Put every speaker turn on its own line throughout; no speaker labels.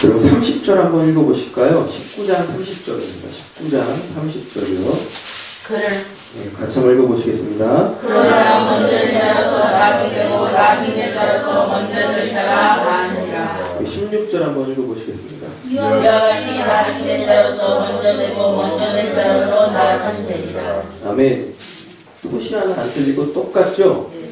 그럼 30절 한번 읽어보실까요? 19장 30절입니다. 19장 30절이요.
그를
네, 같이 한번 읽어보시겠습니다.
그러나 먼저 될 자로서 나중되고 나중된 자로서 먼저 될 자가 많으리라.
16절 한번 읽어보시겠습니다.
이와 같이 나중된 자로서 먼저 되고 먼저 된 자로서 나중되리라.
아멘. 토시 하나 안 틀리고 똑같죠? 네,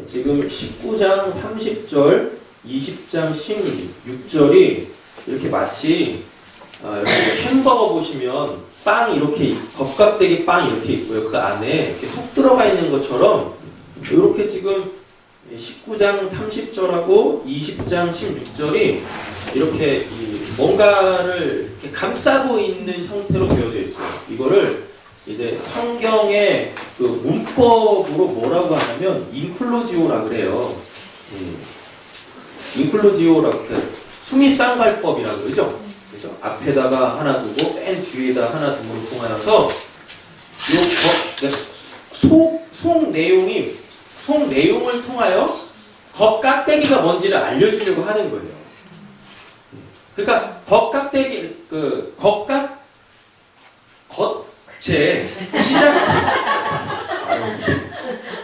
지금 19장 30절, 20장 16절이 이렇게 마치 이렇게 햄버거 보시면 빵이 이렇게 겉깍대기 빵이 이렇게 있고요. 그 안에 이렇게 속 들어가 있는 것처럼 이렇게 지금 19장 30절하고 20장 16절이 이렇게 뭔가를 이렇게 감싸고 있는 형태로 되어져 있어요. 이거를 이제 성경의 그 문법으로 뭐라고 하냐면 인클로지오라 그래요. 인클로지오라고 수미 쌍발법이라고 그러죠. 그죠? 앞에다가 하나 두고 맨 뒤에다 하나 둠으로 통하여서 속 내용을 통하여 겉깍대기가 뭔지를 알려주려고 하는 거예요. 그러니까 겉깍대기 겉의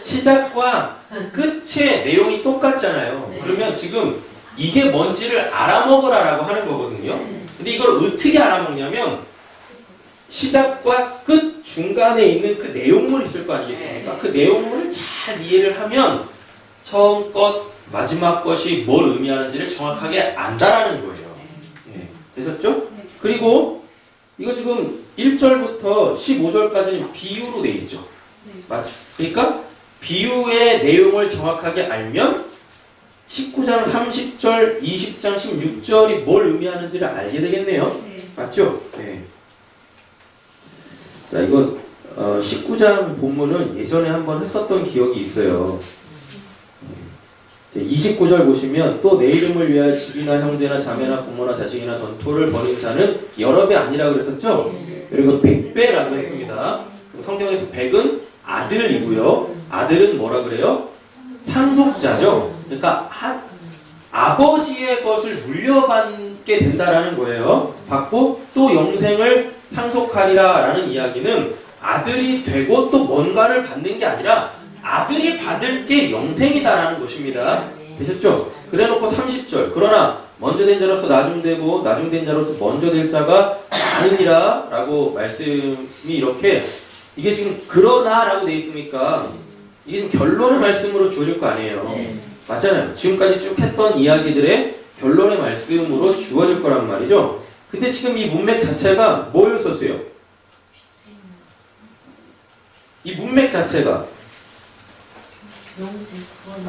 시작과 끝의 내용이 똑같잖아요. 그러면 지금 이게 뭔지를 알아먹으라라고 하는 거거든요. 근데 이걸 어떻게 알아먹냐면 시작과 끝 중간에 있는 그 내용물이 있을 거 아니겠습니까? 그 내용물을 잘 이해를 하면 처음 것, 마지막 것이 뭘 의미하는지를 정확하게 안다라는 거예요. 예, 되셨죠? 그리고 이거 지금 1절부터 15절까지는 비유로 돼 있죠. 맞죠? 그러니까 비유의 내용을 정확하게 알면 19장 30절, 20장 16절이 뭘 의미하는지를 알게 되겠네요. 맞죠? 네. 자, 이거 19장 본문은 예전에 한번 했었던 기억이 있어요. 29절 보시면 또 내 이름을 위하여 집이나 형제나 자매나 부모나 자식이나 전토를 벌인 자는 여러 배 아니라 그랬었죠? 그리고 100배라고 했습니다. 성경에서 100은 아들이고요. 아들은 뭐라 그래요? 상속자죠. 그러니까 아버지의 것을 물려받게 된다라는 거예요. 받고 또 영생을 상속하리라 라는 이야기는 아들이 되고 또 뭔가를 받는 게 아니라 아들이 받을 게 영생이다라는 것입니다. 되셨죠? 그래놓고 30절 그러나 먼저 된 자로서 나중되고 나중된 자로서 먼저 될 자가 많으니라 라고 말씀이 이렇게 이게 지금 그러나 라고 돼 있으니까 이게 결론의 말씀으로 주어질 거 아니에요. 맞잖아요. 지금까지 쭉 했던 이야기들의 결론의 말씀으로 주어질 거란 말이죠. 근데 지금 이 문맥 자체가 뭐였었어요? 이 문맥 자체가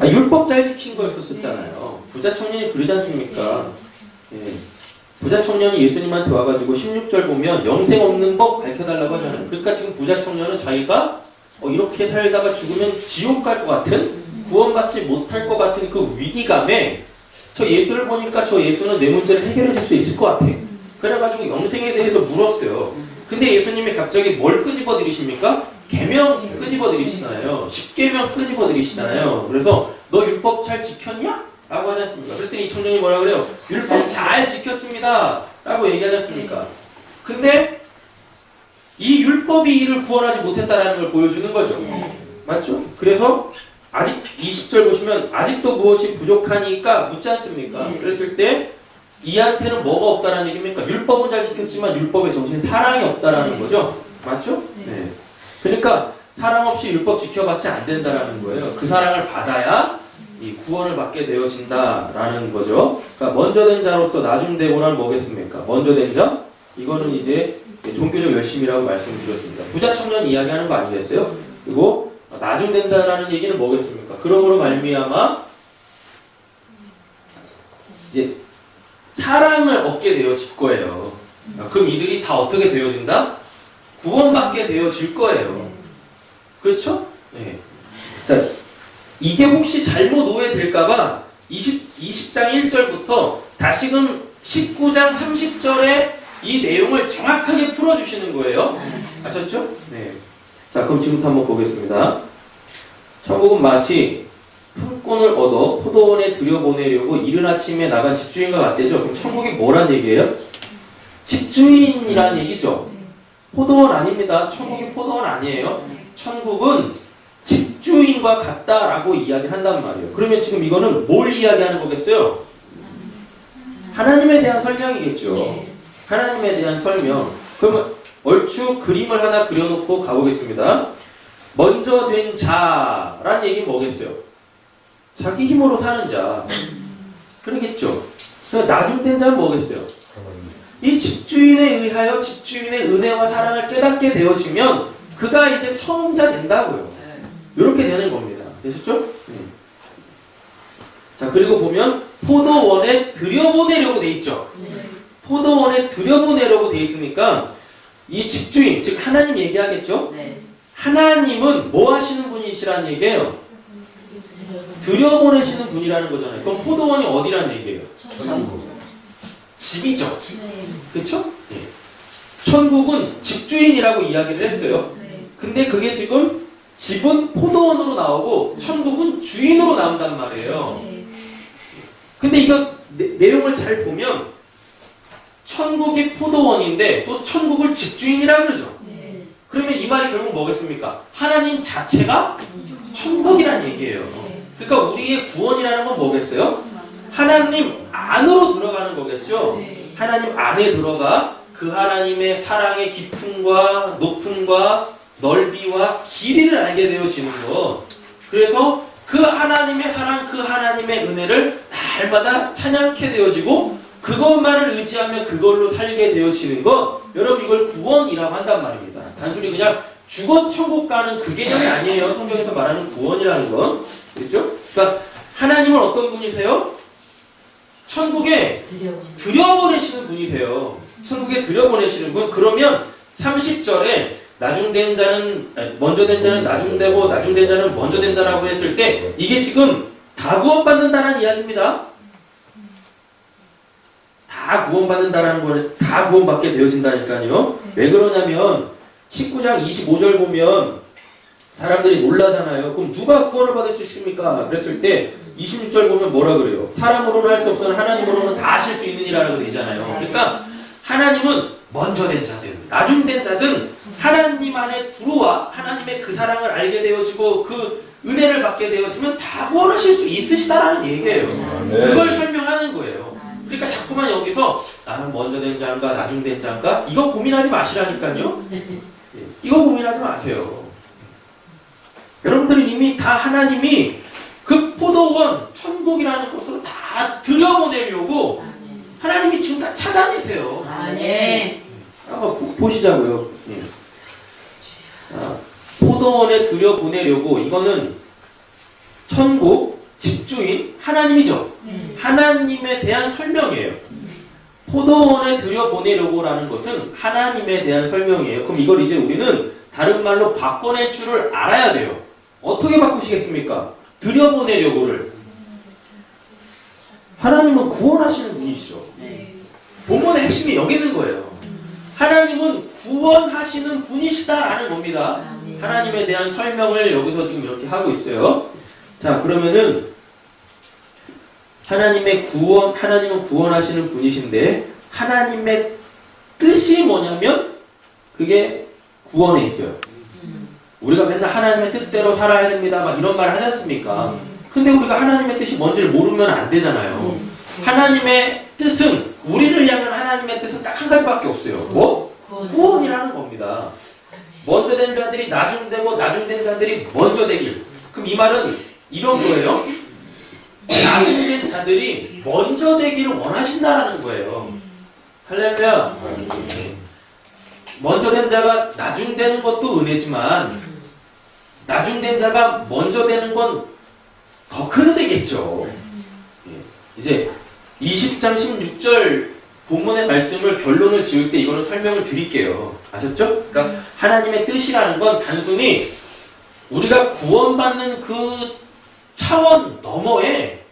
율법 잘 지킨 거였었잖아요. 부자 청년이 그러지 않습니까? 예. 부자 청년이 예수님한테 와가지고 16절 보면 영생 없는 법 가르쳐달라고 하잖아요. 그러니까 지금 부자 청년은 자기가 이렇게 살다가 죽으면 지옥 갈 것 같은, 구원받지 못할 것 같은 그 위기감에 저 예수를 보니까 저 예수는 내 문제를 해결해 줄 수 있을 것 같아. 그래가지고 영생에 대해서 물었어요. 근데 예수님이 갑자기 뭘 끄집어 들이십니까? 계명 끄집어 들이시잖아요. 10계명 끄집어 들이시잖아요. 그래서 너 율법 잘 지켰냐? 라고 하지 않습니까? 그랬더니 이 청년이 뭐라 그래요? 율법 잘 지켰습니다. 라고 얘기하지 않습니까? 근데 이 율법이 이를 구원하지 못했다는 걸 보여주는 거죠. 맞죠? 그래서 아직 20절 보시면 아직도 무엇이 부족하니까 묻지 않습니까? 그랬을 때 이한테는 뭐가 없다는 얘기입니까? 율법은 잘 지켰지만 율법의 정신 사랑이 없다라는 거죠. 맞죠? 네. 그러니까 사랑 없이 율법 지켜봤자 안 된다라는 거예요. 그 사랑을 받아야 이 구원을 받게 되어진다라는 거죠. 그러니까 먼저 된 자로서 나중되고는 뭐겠습니까? 먼저 된 자? 이거는 이제 종교적 열심이라고 말씀드렸습니다. 부자 청년 이야기하는 거 아니겠어요? 그리고 나중된다라는 얘기는 뭐겠습니까? 그러므로 말미암아 이제 사랑을 얻게 되어질 거예요. 그럼 이들이 다 어떻게 되어진다? 구원받게 되어질 거예요. 그렇죠? 네. 자, 이게 혹시 잘못 오해될까봐 20장 1절부터 다시금 19장 30절에 이 내용을 정확하게 풀어주시는 거예요. 아셨죠? 네. 자, 그럼 지금부터 한번 보겠습니다. 천국은 마치 품꾼을 얻어 포도원에 들여보내려고 이른 아침에 나간 집주인과 같대죠. 그럼 천국이 뭐란 얘기예요? 집주인이란 얘기죠. 포도원 아닙니다. 천국이 포도원 아니에요. 천국은 집주인과 같다라고 이야기를 한단 말이에요. 그러면 지금 이거는 뭘 이야기하는 거겠어요? 하나님에 대한 설명이겠죠. 하나님에 대한 설명. 그러면 얼추 그림을 하나 그려놓고 가보겠습니다. 먼저 된 자란 얘기 뭐겠어요? 자기 힘으로 사는 자. 그러겠죠. 나중된 자는 뭐겠어요? 이 집주인에 의하여 집주인의 은혜와 사랑을 깨닫게 되어지면 그가 이제 처음자 된다고요. 이렇게 되는 겁니다. 되셨죠? 자, 그리고 보면 포도원에 들여보내려고 돼 있죠. 포도원에 들여보내려고 돼 있으니까 이 집주인, 즉 하나님 얘기하겠죠? 하나님은 뭐 하시는 분이시라는 얘기예요? 들여보내시는 분이라는 거잖아요. 그럼 포도원이 어디라는 얘기예요? 집이죠. 그렇죠? 천국은 집주인이라고 이야기를 했어요. 근데 그게 지금 집은 포도원으로 나오고 천국은 주인으로 나온단 말이에요. 근데 이거 내용을 잘 보면 천국이 포도원인데 또 천국을 집주인이라 그러죠. 그러면 이 말이 결국 뭐겠습니까? 하나님 자체가 천국이란 얘기예요. 그러니까 우리의 구원이라는 건 뭐겠어요? 하나님 안으로 들어가는 거겠죠. 하나님 안에 들어가 그 하나님의 사랑의 깊음과 높음과 넓이와 길이를 알게 되어지는 것. 그래서 그 하나님의 사랑, 그 하나님의 은혜를 날마다 찬양케 되어지고 그것만을 의지하며 그걸로 살게 되어지는 것. 여러분 이걸 구원이라고 한단 말입니다. 단순히 그냥 죽어 천국 가는 그 개념이 아니에요. 성경에서 말하는 구원이라는 건. 그렇죠? 그러니까 하나님은 어떤 분이세요? 천국에 들여보내시는 분이세요. 천국에 들여보내시는 분. 그러면 30절에 나중된 자는 먼저 된 자는 나중되고 나중된 자는 먼저 된다라고 했을 때 이게 지금 다 구원받는다라는 이야기입니다. 다 구원받는다라는 거는 다 구원받게 되어진다니까요. 왜 그러냐면 19장 25절 보면 사람들이 놀라잖아요. 그럼 누가 구원을 받을 수 있습니까? 그랬을 때 26절 보면 뭐라 그래요? 사람으로는 할 수 없으나 하나님으로는 다 하실 수 있느니라고 되잖아요. 그러니까 하나님은 먼저 된 자든 나중된 자든 하나님 안에 들어와 하나님의 그 사랑을 알게 되어지고 그 은혜를 받게 되어지면 다 구원하실 수 있으시다라는 얘기예요. 그걸 설명하는 거예요. 그러니까 자꾸만 여기서 나는 먼저 된 자인가 나중된 자인가 이거 고민하지 마시라니까요. 이거 고민하지 마세요. 여러분들은 이미 다 하나님이 그 포도원 천국이라는 곳으로 다 들여보내려고 하나님이 지금 다 찾아내세요. 한번 보시자고요. 자, 포도원에 들여보내려고 이거는 천국 집주인 하나님이죠. 하나님에 대한 설명이에요. 포도원에 들여보내려고라는 것은 하나님에 대한 설명이에요. 그럼 이걸 이제 우리는 다른 말로 바꿔낼 줄을 알아야 돼요. 어떻게 바꾸시겠습니까? 들여보내려고를. 하나님은 구원하시는 분이시죠. 본문의 핵심이 여기 있는 거예요. 하나님은 구원하시는 분이시다라는 겁니다. 하나님에 대한 설명을 여기서 지금 이렇게 하고 있어요. 자, 그러면은 하나님은 구원하시는 분이신데 하나님의 뜻이 뭐냐면 그게 구원에 있어요. 우리가 맨날 하나님의 뜻대로 살아야 됩니다. 막 이런 말을 하지 않습니까? 근데 우리가 하나님의 뜻이 뭔지를 모르면 안 되잖아요. 하나님의 뜻은 우리를 향한 하나님의 뜻은 딱 한 가지밖에 없어요. 뭐? 구원이라는 겁니다. 먼저 된 자들이 나중되고 나중된 자들이 먼저 되길. 그럼 이 말은 이런 거예요. 나중된 자들이 먼저 되기를 원하신다라는 거예요. 할렐루야. 먼저 된 자가 나중되는 것도 은혜지만 나중된 자가 먼저 되는 건 더 큰 은혜겠죠. 이제 20장 16절 본문의 말씀을 결론을 지을 때 이거는 설명을 드릴게요. 아셨죠? 그러니까 하나님의 뜻이라는 건 단순히 우리가 구원받는 그 차원 너머에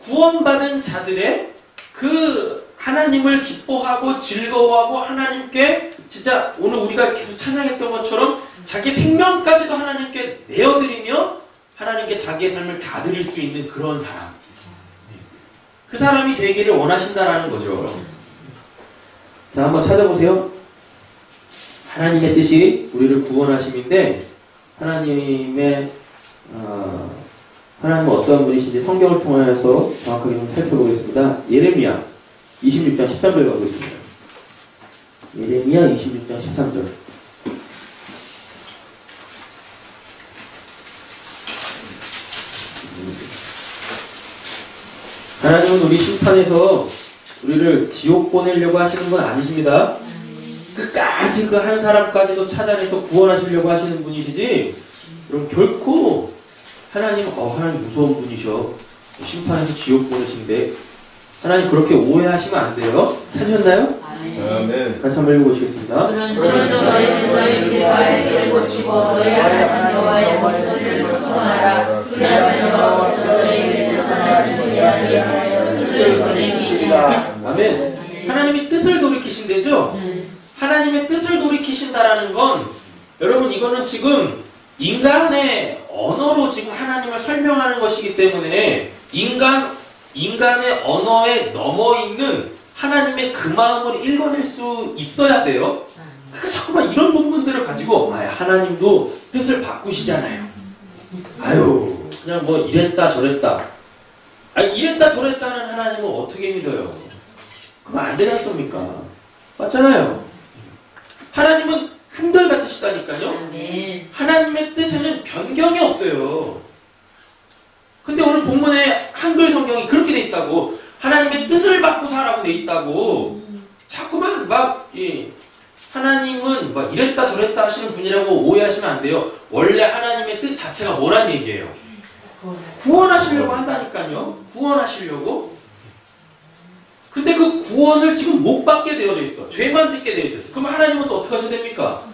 구원받은 자들의 그 하나님을 기뻐하고 즐거워하고 하나님께 진짜 오늘 우리가 계속 찬양했던 것처럼 자기 생명까지도 하나님께 내어드리며 하나님께 자기의 삶을 다 드릴 수 있는 그런 사람. 그 사람이 되기를 원하신다라는 거죠. 자, 한번 찾아보세요. 하나님의 뜻이 우리를 구원하심인데 하나님은 어떤 분이신지 성경을 통해서 정확하게 좀 살펴보겠습니다. 예레미야 26장 13절 가고 있습니다. 예레미야 26장 13절. 하나님은 우리 심판에서 우리를 지옥 보내려고 하시는 건 아니십니다. 끝까지 그 한 사람까지도 찾아내서 구원하시려고 하시는 분이시지, 그럼 결코 하나님 무서운 분이셔. 심판해서 지옥 보내신데, 하나님 그렇게 오해하시면 안 돼요. 찾으셨나요?
아멘.
다시 한번 읽어보시겠습니다.
그런즉 너희는 길과의 길을 고치고 너희 하나님 여호와의 뜻을遵守하라. 그리하면 여호와께서 너희에게 선하신 이야기하여 뜻을 돌이키시리라.
아멘. 하나님이 뜻을 돌이키신대죠? 하나님의 뜻을 돌이키신다라는 건, 여러분 이거는 지금 인간의 언어로 지금 하나님을 설명하는 것이기 때문에 인간의 언어에 넘어있는 하나님의 그 마음을 읽어낼 수 있어야 돼요. 그러니까 자꾸만 이런 부분들을 가지고 하나님도 뜻을 바꾸시잖아요. 그냥 뭐 이랬다 저랬다. 이랬다 저랬다 하는 하나님은 어떻게 믿어요? 그럼 안 되지 않습니까? 맞잖아요. 하나님은 한결같으시다니까요. 하나님의 뜻에는 변경이 없어요. 근데 오늘 본문에 한글 성경이 그렇게 돼 있다고, 하나님의 뜻을 받고 사라고 돼 있다고, 자꾸만 하나님은 이랬다 저랬다 하시는 분이라고 오해하시면 안 돼요. 원래 하나님의 뜻 자체가 뭐란 얘기예요? 구원하시려고 한다니까요. 구원하시려고. 근데 그 구원을 지금 못 받게 되어져 있어. 죄만 짓게 되어져 있어. 그럼 하나님은 또 어떻게 하셔야 됩니까?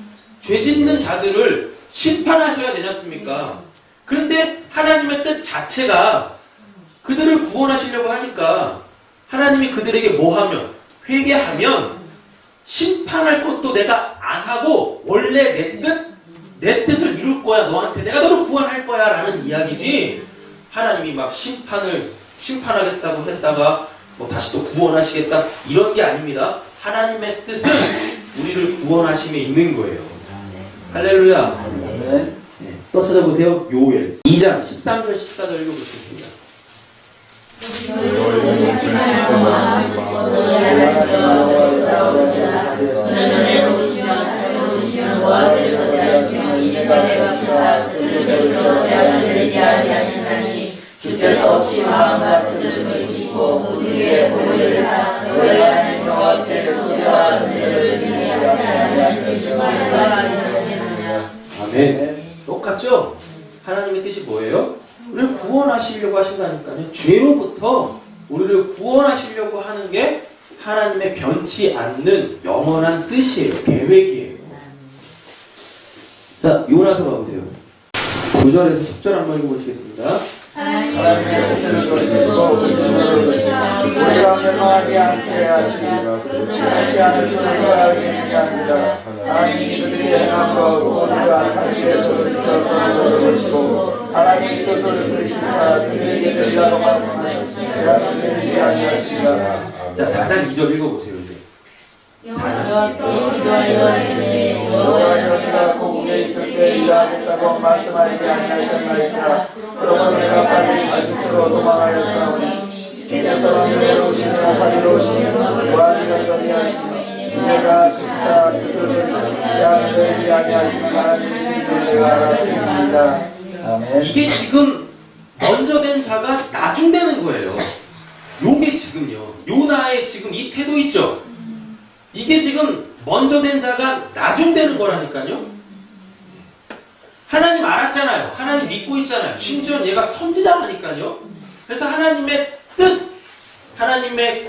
죄 짓는 자들을 심판하셔야 되지 않습니까? 그런데 하나님의 뜻 자체가 그들을 구원하시려고 하니까 하나님이 그들에게 뭐 하면? 회개하면 심판할 것도 내가 안 하고 원래 내 뜻을 이룰 거야. 너한테 내가 너를 구원할 거야 라는 이야기지, 하나님이 막 심판하겠다고 했다가 다시 또 구원하시겠다 이런 게 아닙니다. 하나님의 뜻은 우리를 구원하심에 있는 거예요. 할렐루야. 또 찾아보세요. 요엘 2장 13절 14절 읽어보시겠습니다.
주께서 없이 마음과 뜻을 돌이키시고 우리의 보혈을 너희 하나님 여호와께 소리와 은혜를 드리지 아니하시는
아멘. 똑같죠? 하나님의 뜻이 뭐예요? 우리를 구원하시려고 하신다니까요. 죄로부터 우리를 구원하시려고 하는 게 하나님의 변치 않는 영원한 뜻이에요. 계획이에요. 자, 요나서 가보세요. 9절에서 10절 한번 읽어보시겠습니다.
하나님의 뜻을 돌이키시고 우리가 멸망하지 않게 하시리라. 그렇지 않을 줄을 알겠느냐 합니다. 하나님이 그들의 행함과 구원과 하나님께서 돌이켰던 것을 보시고 하나님의 뜻을 돌이키사 그들에게 들라고 말씀하셨으나 그들이 아니하시리라.
자, 4장 2절 읽어보세요. 이제 4장.
여호와가 고국에 있을 때 일하겠다고 말씀하지 아니하셨나이까. 그러므로 내가 빨리 다시스로 도망하였사오니 주께서 은혜로우시며 사비로우시며 무한히 여전히하시니 내가 진짜 뜻을 돌이키지 않으려지 아니하신 하나님이신 줄 내가 알았습니다. 아멘.
이게 지금 먼저 된 자가 나중되는 거예요. 요게 지금요. 요나의 지금 이 태도 있죠? 이게 지금 먼저 된 자가 나중되는 거라니까요. 하나님 알았잖아요. 하나님 믿고 있잖아요. 심지어 얘가 선지자라니까요. 그래서 하나님의 뜻, 하나님의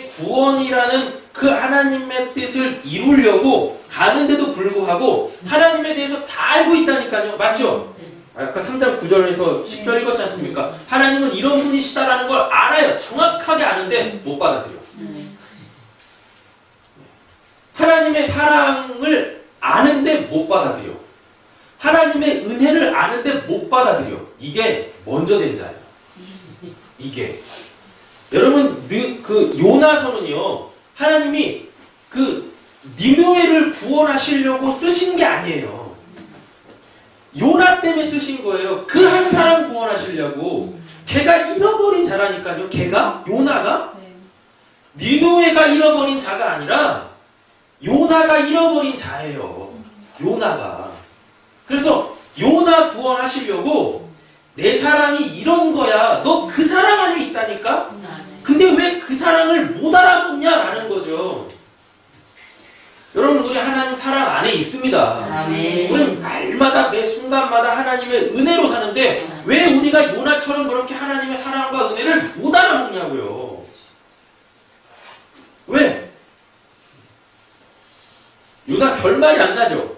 구원이라는 그 하나님의 뜻을 이루려고 가는데도 불구하고 하나님에 대해서 다 알고 있다니까요. 맞죠? 아까 3장 9절에서 10절 읽었지 않습니까? 하나님은 이런 분이시다라는 걸 알아요. 정확하게 아는데 못 받아들여. 하나님의 사랑을 아는데 못 받아들여. 하나님의 은혜를 아는데 못 받아들여. 이게 먼저 된 자예요. 이게. 여러분, 그 요나서는요, 하나님이 그 니느웨를 구원하시려고 쓰신 게 아니에요. 요나 때문에 쓰신 거예요. 그 한 사람 구원하시려고. 걔가 잃어버린 자라니까요. 걔가, 요나가 니느웨가 잃어버린 자가 아니라 요나가 잃어버린 자예요. 요나가. 그래서 요나 구원하시려고 내 사랑이 이런 거야. 너 그 사랑 안에 있다니까? 근데 왜 그 사랑을 못 알아보냐라는 거죠. 여러분, 우리 하나님 사랑 안에 있습니다.
아멘.
우리는 날마다 매 순간마다 하나님의 은혜로 사는데 왜 우리가 요나처럼 그렇게 하나님의 사랑과 은혜를 못 알아먹냐고요. 왜? 요나 결말이 안 나죠?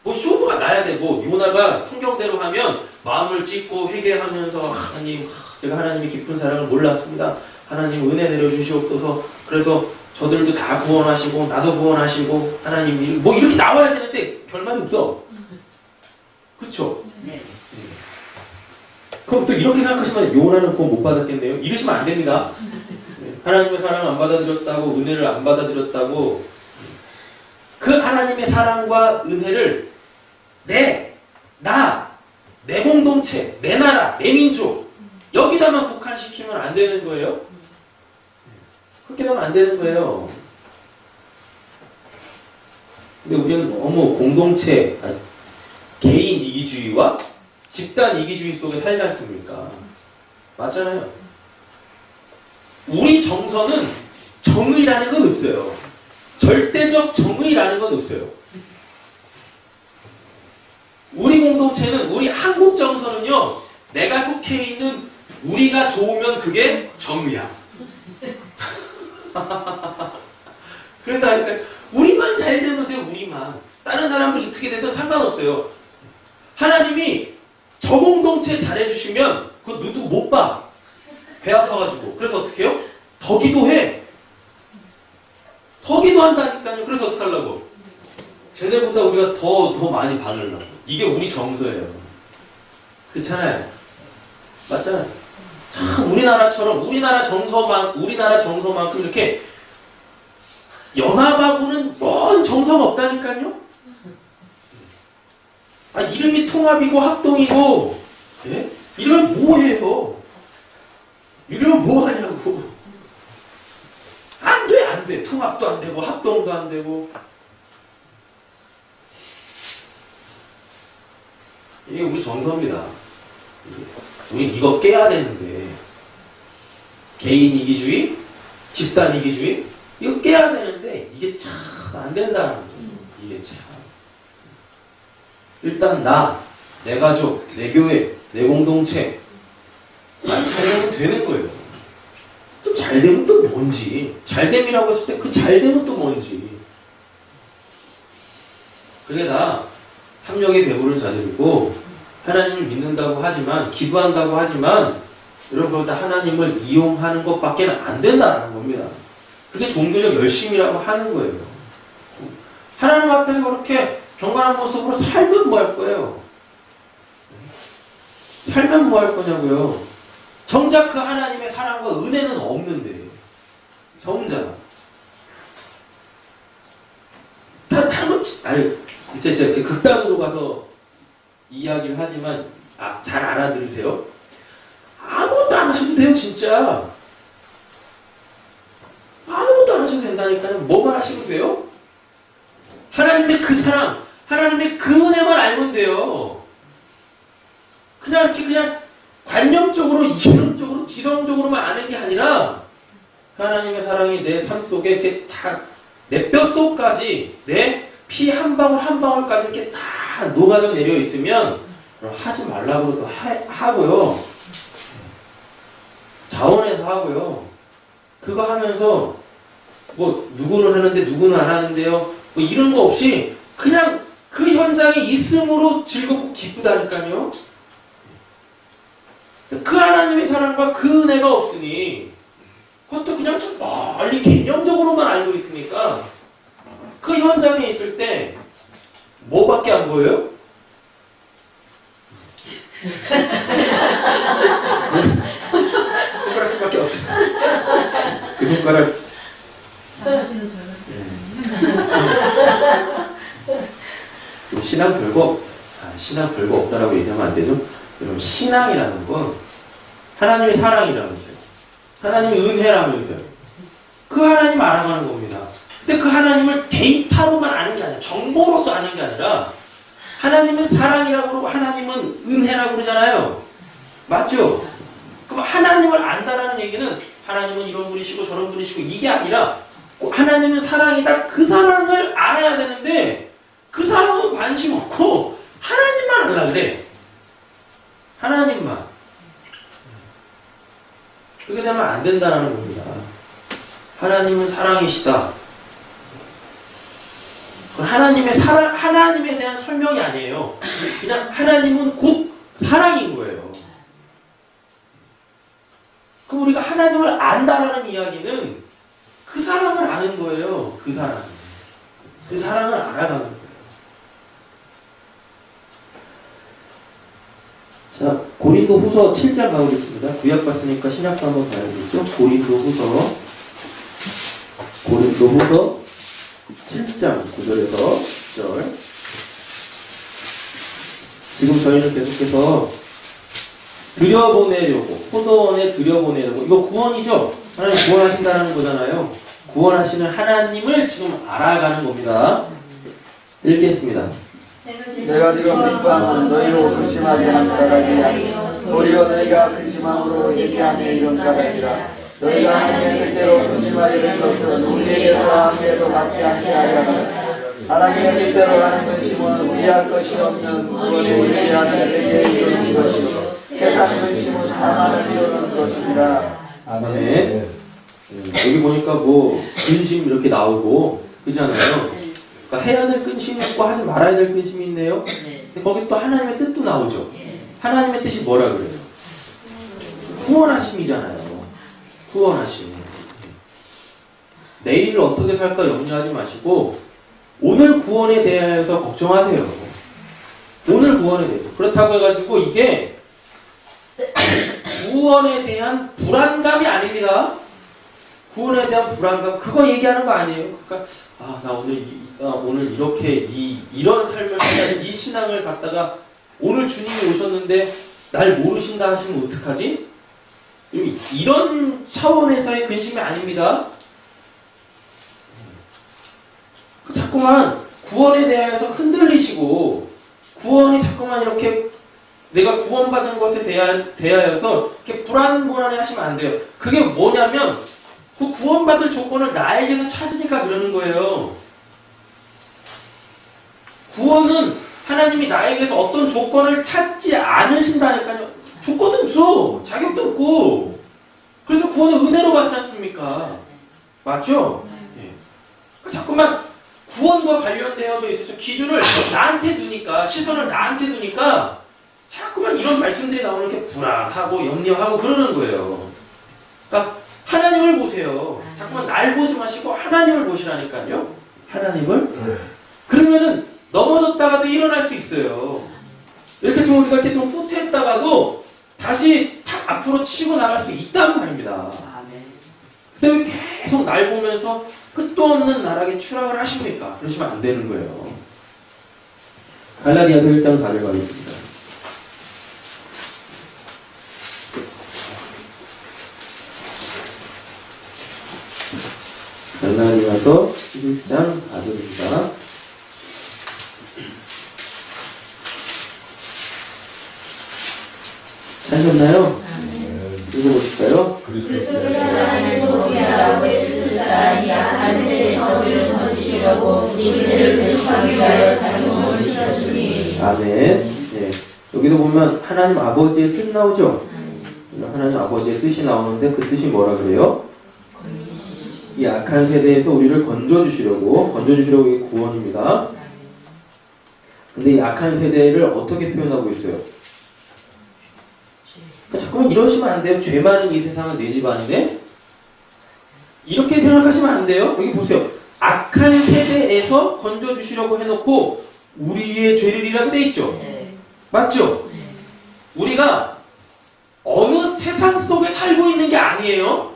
뭐 쇼부가 나야 돼. 뭐 요나가 성경대로 하면 마음을 찢고 회개하면서 하나님, 제가 하나님의 깊은 사랑을 몰랐습니다. 하나님 은혜 내려주시옵소서. 그래서 저들도 다 구원하시고 나도 구원하시고 하나님 뭐 이렇게 나와야 되는데 결말이 없어. 그렇죠?
네.
그럼 또 이렇게 생각하시면 요나는 구원 못 받았겠네요. 이러시면 안 됩니다. 하나님의 사랑을 안 받아들였다고, 은혜를 안 받아들였다고, 그 하나님의 사랑과 은혜를 내 공동체, 내 나라, 내 민족 여기다만 국한시키면 안 되는 거예요. 그렇게 하면 안 되는 거예요. 근데 우리는 너무 공동체, 개인 이기주의와 집단 이기주의 속에 살지 않습니까? 맞잖아요. 우리 정서는 정의라는 건 없어요. 절대적 정의라는 건 없어요. 우리 공동체는, 우리 한국 정서는요, 내가 속해 있는 우리가 좋으면 그게 정의야. 그런다니까요. 우리만 잘 되면 돼, 우리만. 다른 사람들이 어떻게 되든 상관없어요. 하나님이 저 공동체 잘해주시면 그거 누구 못 봐. 배 아파가지고. 그래서 어떻게 해요? 더 기도해. 더 기도한다니까요. 그래서 어떻게 하려고? 쟤네보다 우리가 더 많이 받으려고. 이게 우리 정서예요. 그렇잖아요. 맞잖아요. 참 우리나라처럼 우리나라 정서만큼 이렇게 연합하고는 뭔 정서가 없다니까요. 아, 이름이 통합이고 합동이고, 예? 이러면 뭐해요? 이러면 뭐하냐고. 안 돼. 통합도 안 되고 합동도 안 되고. 이게 우리 정서입니다. 우리 이거 깨야 되는데, 개인 이기주의, 집단 이기주의, 이거 깨야 되는데 이게 참 안 된다는 거예요. 이게 참. 일단 내 가족, 내 교회, 내 공동체 잘 되면 되는 거예요. 또 잘 되면 또 뭔지, 잘됨이라고 했을 때 그 잘 되면 또 뭔지. 그게 다 탐욕에 배부른 자들이고, 하나님을 믿는다고 하지만, 기도한다고 하지만, 이런 걸 다 하나님을 이용하는 것밖에 안 된다는 겁니다. 그게 종교적 열심이라고 하는 거예요. 하나님 앞에서 그렇게 경건한 모습으로 살면 뭐 할 거예요? 살면 뭐 할 거냐고요? 정작 그 하나님의 사랑과 은혜는 없는데, 정작. 진짜 극단으로 가서 이야기를 하지만, 잘 알아들으세요. 아무것도 안 하셔도 돼요, 진짜. 아무것도 안 하셔도 된다니까요. 뭐만 하시면 돼요? 하나님의 그 사랑, 하나님의 그 은혜만 알면 돼요. 그냥 이렇게 그냥 관념적으로, 이론적으로, 지성적으로만 아는 게 아니라, 하나님의 사랑이 내 삶 속에 이렇게 다, 내 뼛속까지, 내 피 한 방울 한 방울까지 이렇게 다 녹아져 내려 있으면, 하지 말라고 하고요. 자원해서 하고요. 그거 하면서, 뭐, 누구는 하는데 누구는 안 하는데요. 뭐 이런 거 없이 그냥 그 현장에 있음으로 즐겁고 기쁘다니까요. 그 하나님의 사랑과 그 은혜가 없으니, 그것도 그냥 좀 멀리 개념적으로만 알고 있으니까, 그 현장에 있을 때 뭐밖에 안 보여요? 손가락밖에 없어. 그 손가락. 신앙 신앙 별거 없다라고 얘기하면 안 되죠. 여러분 신앙이라는 건 하나님의 사랑이라면서요. 하나님의 은혜라면서요. 그 하나님 알아가는 겁니다. 근데 그 하나님을 데이터로만 아는 게 아니라 정보로서 아는 게 아니라 하나님은 사랑이라고 그러고 하나님은 은혜라고 그러잖아요. 맞죠? 그럼 하나님을 안다라는 얘기는 하나님은 이런 분이시고 저런 분이시고 이게 아니라 하나님은 사랑이다. 그 사랑을 알아야 되는데 그 사람은 관심 없고 하나님만 알라 그래. 하나님만. 그렇게 되면 안 된다는 겁니다. 하나님은 사랑이시다. 그건 하나님에 대한 설명이 아니에요. 그냥 하나님은 곧 사랑인 거예요. 그럼 우리가 하나님을 안다라는 이야기는 그 사랑을 아는 거예요. 그 사랑. 그 사랑을 알아가는 거예요. 자, 고린도 후서 7장 가보겠습니다. 구약 봤으니까 신약도 한번 봐야겠죠? 고린도 후서 7장 9절에서 10절. 지금 저희는 계속해서 들여보내려고, 포도원에 들여보내려고, 이거 구원이죠? 하나님 구원하신다는 거잖아요. 구원하시는 하나님을 지금 알아가는 겁니다. 읽겠습니다.
내가 지금 믿고하는 너희로 근심하지 않은 까닭이야. 도리어 너희가 근심함으로 얘기하며 이런 까닭이라. 너희가 하나님의 뜻대로 근심하게 된 것은 우리에게서 아무에도 받지 않게 하려 함이라. 하나님의 뜻대로 하는 근심은 우리할 것이 없는 구원에 이르게 하는 우리에게 이루는 것이요 세상 근심은 사망을 이루는 것입니다. 아멘.
여기 보니까 뭐 근심 이렇게 나오고 그잖아요. 그러니까 해야 될 근심이 있고 하지 말아야 될 근심이 있네요. 근데 거기서 또 하나님의 뜻도 나오죠. 하나님의 뜻이 뭐라 그래요? 구원하심이잖아요. 구원하심. 내일 어떻게 살까 염려하지 마시고 오늘 구원에 대해서 걱정하세요. 오늘 구원에 대해서. 그렇다고 해가지고 이게 구원에 대한 불안감이 아닙니다. 구원에 대한 불안감 그거 얘기하는 거 아니에요. 그러니까 나 오늘 이렇게 이런 삶을 살다니 이 신앙을 갖다가 오늘 주님이 오셨는데 날 모르신다 하시면 어떡하지? 이런 차원에서의 근심이 아닙니다. 자꾸만 구원에 대해서 흔들리시고 구원이 자꾸만 이렇게 내가 구원받은 것에 대하여서 이렇게 불안해 하시면 안 돼요. 그게 뭐냐면 그 구원받을 조건을 나에게서 찾으니까 그러는 거예요. 구원은 하나님이 나에게서 어떤 조건을 찾지 않으신다니까요. 조건도 없어. 자격도 없고. 그래서 구원은 은혜로 받지 않습니까? 맞죠? 예. 자꾸만 구원과 관련되어져 있어서 기준을 나한테 두니까, 시선을 나한테 두니까 자꾸만 이런 말씀들이 나오는 게 불안하고 염려하고 그러는 거예요. 그러니까 하나님을 보세요. 자꾸만 날 보지 마시고 하나님을 보시라니까요. 하나님을. 그러면은 넘어졌다가도 일어날 수 있어요. 이렇게 좀 우리가 이렇게 좀 후퇴했다가도 다시 탁 앞으로 치고 나갈 수 있단 말입니다. 근데 왜 계속 날 보면서 끝도 없는 나락에 추락을 하십니까? 그러시면 안 되는 거예요. 갈라디아서 1장 4절 가겠습니다. 갈라디아서 1장 4절입니다. 찾으셨나요? 읽어보실까요?
그리스도의 하나님을 도피하고 뜻을 따르니 한 세대 저주를 던지시려고 이들을 대적하기 위하여 자기 몸을 주셨으니.
아멘. 네. 여기도 보면 하나님 아버지의 뜻 나오죠? 하나님 아버지의 뜻이 나오는데 그 뜻이 뭐라 그래요? 이 악한 세대에서 우리를 건져주시려고 이게 구원입니다. 근데 이 악한 세대를 어떻게 표현하고 있어요? 자꾸만 이러시면 안 돼요. 죄 많은 이 세상은 내 집안인데? 이렇게 생각하시면 안 돼요. 여기 보세요. 악한 세대에서 건져주시려고 해놓고 우리의 죄를이라고 돼 있죠? 맞죠? 우리가 어느 세상 속에 살고 있는 게 아니에요.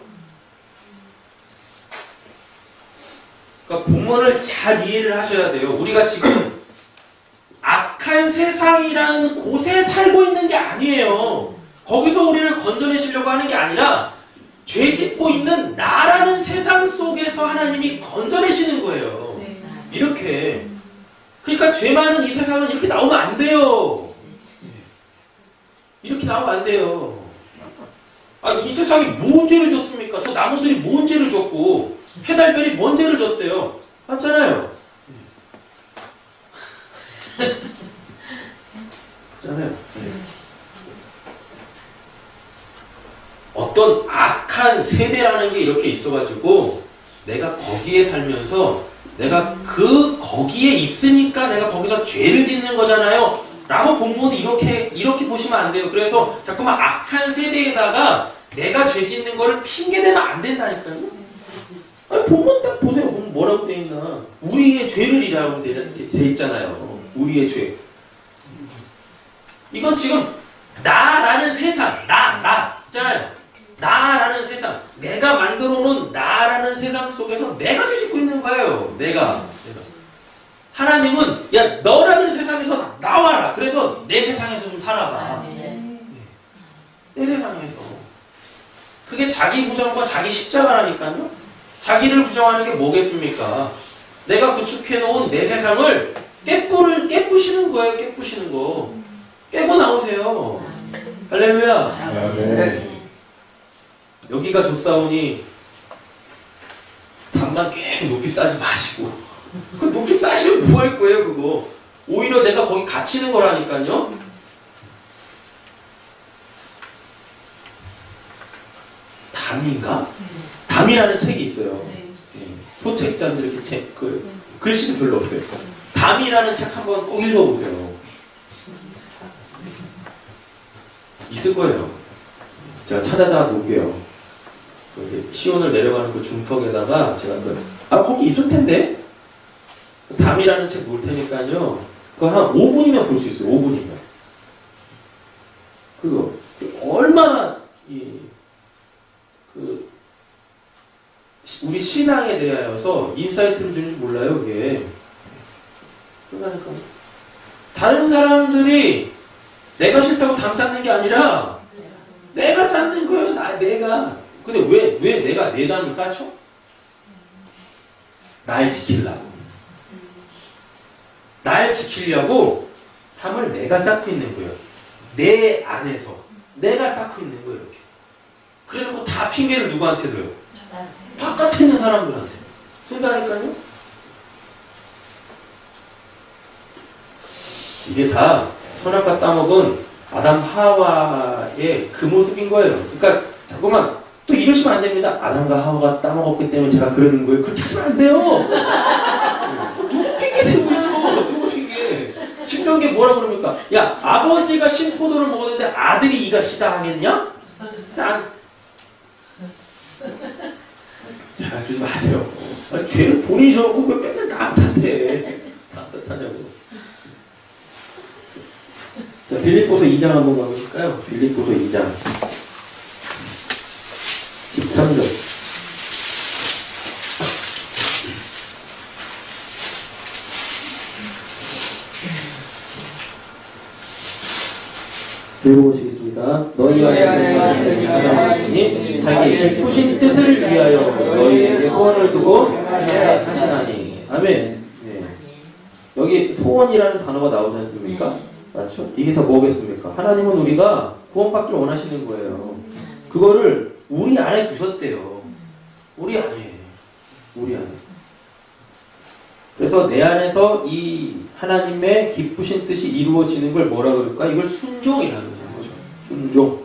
그러니까 본문을 잘 이해를 하셔야 돼요. 우리가 지금 악한 세상이라는 곳에 살고 있는 게 아니에요. 거기서 우리를 건져내시려고 하는 게 아니라 죄 짓고 있는 나라는 세상 속에서 하나님이 건져내시는 거예요. 이렇게. 그러니까 죄 많은 이 세상은 이렇게 나오면 안 돼요. 이렇게 나오면 안 돼요. 이 세상이 뭔 죄를 졌습니까? 저 나무들이 뭔 죄를 졌고 해달별이 뭔 죄를 졌어요? 맞잖아요. 맞잖아요. 어떤 악한 세대라는 게 이렇게 있어가지고 내가 거기에 살면서 내가 거기에 있으니까 내가 거기서 죄를 짓는 거잖아요 라고 본문이 이렇게 보시면 안 돼요. 그래서 자꾸만 악한 세대에다가 내가 죄 짓는 거를 핑계대면 안 된다니까요. 본문 딱 보세요. 본문 뭐라고 돼 있나. 우리의 죄를 이라고 돼 있잖아요. 우리의 죄. 이건 지금 나라는 세상, 나 있잖아요. 나라는 세상, 내가 만들어 놓은 나라는 세상 속에서 내가 죄 짓고 있는 거예요. 내가. 하나님은 야 너라는 세상에서 나와라. 그래서 내 세상에서 좀 살아봐. 내 세상에서. 그게 자기 부정과 자기 십자가라니까요. 자기를 부정하는 게 뭐겠습니까? 내가 구축해 놓은 내 세상을 깨부시는 거예요. 깨부시는 거. 깨고 나오세요. 할렐루야.
네.
여기가 좋사오니 담만 계속 높이 싸지 마시고. 그 높이 싸시면 뭐 할 거예요, 그거? 오히려 내가 거기 갇히는 거라니까요. 담인가? 담이라는 책이 있어요. 소책자들 이렇게 글씨도 별로 없어요. 담이라는 책 한번 꼭 읽어보세요. 있을 거예요. 제가 찾아다 놓을게요. 시온을 내려가는 그 중턱에다가 제가 거기 있을 텐데. 담이라는 책 놓을 테니까요. 그거 한 5분이면 볼 수 있어요. 5분이면. 그거 얼마나 우리 신앙에 대하여서 인사이트를 주는지 몰라요, 그게. 그러니까 다른 사람들이 내가 싫다고 담 쌓는 게 아니라 내가 쌓는 거예요, 내가. 근데 왜 내가 내 담을 쌓죠? 날 지키려고. 날 지키려고 담을 내가 쌓고 있는 거예요. 내 안에서 내가 쌓고 있는 거예요, 이렇게. 그래놓고 다 핑계를 누구한테 들어요? 바깥에 있는 사람들한테. 그러니까요. 이게 다 선악과 따먹은 아담 하와의 그 모습인 거예요. 그러니까 자꾸만 또 이러시면 안 됩니다. 아담과 하와가 따먹었기 때문에 제가 그러는 거예요. 그렇게 하시면 안 돼요. 누구 핑계 대고 있어. 누구 핑계. 신명기에 뭐라 그럽니까? 야, 아버지가 신포도를 먹었는데 아들이 이가 시다 하겠냐? 자, 그러지 마세요. 죄를 본인이 져놓고 왜 맨날 나 탓해. 나 탓하냐고. 자, 빌립보서 2장 한번 가보실까요? 빌립보서 2장 13절. 읽어보시겠습니다. 너희 안에 하나님이 자기 기쁘신 뜻을 위하여 너희에게 소원을 두고 하시나니. 아멘. 네. 여기 소원이라는 단어가 나오지 않습니까? 맞죠? 이게 다 뭐겠습니까? 하나님은 우리가 구원받기를 원하시는 거예요. 그거를 우리 안에 두셨대요. 우리 안에. 우리 안에. 그래서 내 안에서 이 하나님의 기쁘신 뜻이 이루어지는 걸 뭐라 그럴까? 이걸 순종이라는 거죠. 순종.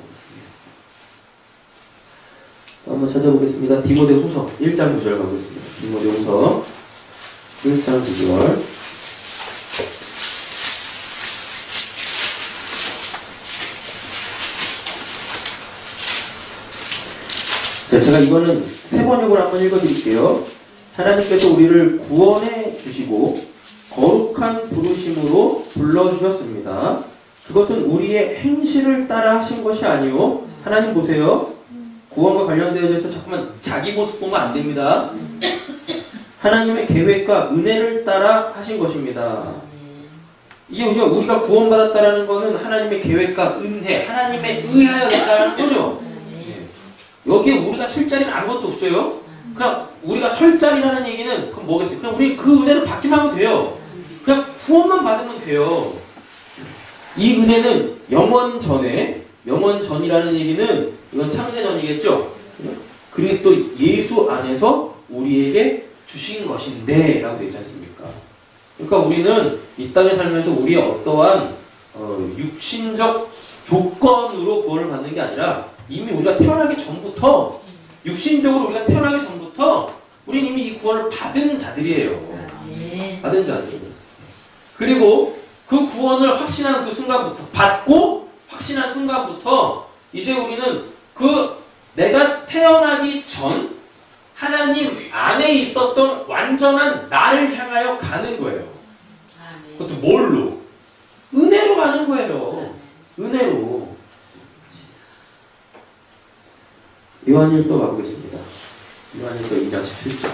한번 찾아보겠습니다. 디모데후서 1장 9절 가보겠습니다. 디모데후서 1장 9절. 자, 제가 이거는 세 번역으로 한번 읽어드릴게요. 하나님께서 우리를 구원해 주시고 거룩한 부르심으로 불러주셨습니다. 그것은 우리의 행실을 따라 하신 것이 아니요. 하나님 보세요. 구원과 관련되어서 자꾸만 자기 모습 보면 안 됩니다. 하나님의 계획과 은혜를 따라 하신 것입니다. 이게 우리가 구원받았다라는 것은 하나님의 계획과 은혜, 하나님에 의하여 됐다는 거죠. 여기에 우리가 쓸 자리는 아무것도 없어요. 그냥 우리가 설 자리라는 얘기는 그럼 뭐겠어요? 그냥 우리 그 은혜를 받기만 하면 돼요. 그냥 구원만 받으면 돼요. 이 은혜는 영원 전이라는 얘기는 이건 창세전이겠죠. 그리스도 예수 안에서 우리에게 주신 것인데 라고 되어 있지 않습니까? 그러니까 우리는 이 땅에 살면서 우리의 어떠한 육신적 조건으로 구원을 받는 게 아니라 이미 우리가 태어나기 전부터 육신적으로 우리가 태어나기 전부터 우리는 이미 이 구원을 받은 자들이에요. 받은 자들. 그리고 그 구원을 확신한 그 순간부터 받고 확신한 순간부터 이제 우리는 그 내가 태어나기 전 하나님 안에 있었던 완전한 나를 향하여 가는 거예요. 그것도 뭘로? 은혜로 가는 거예요. 은혜로. 요한일서 가보겠습니다. 요한일서 2장 17절.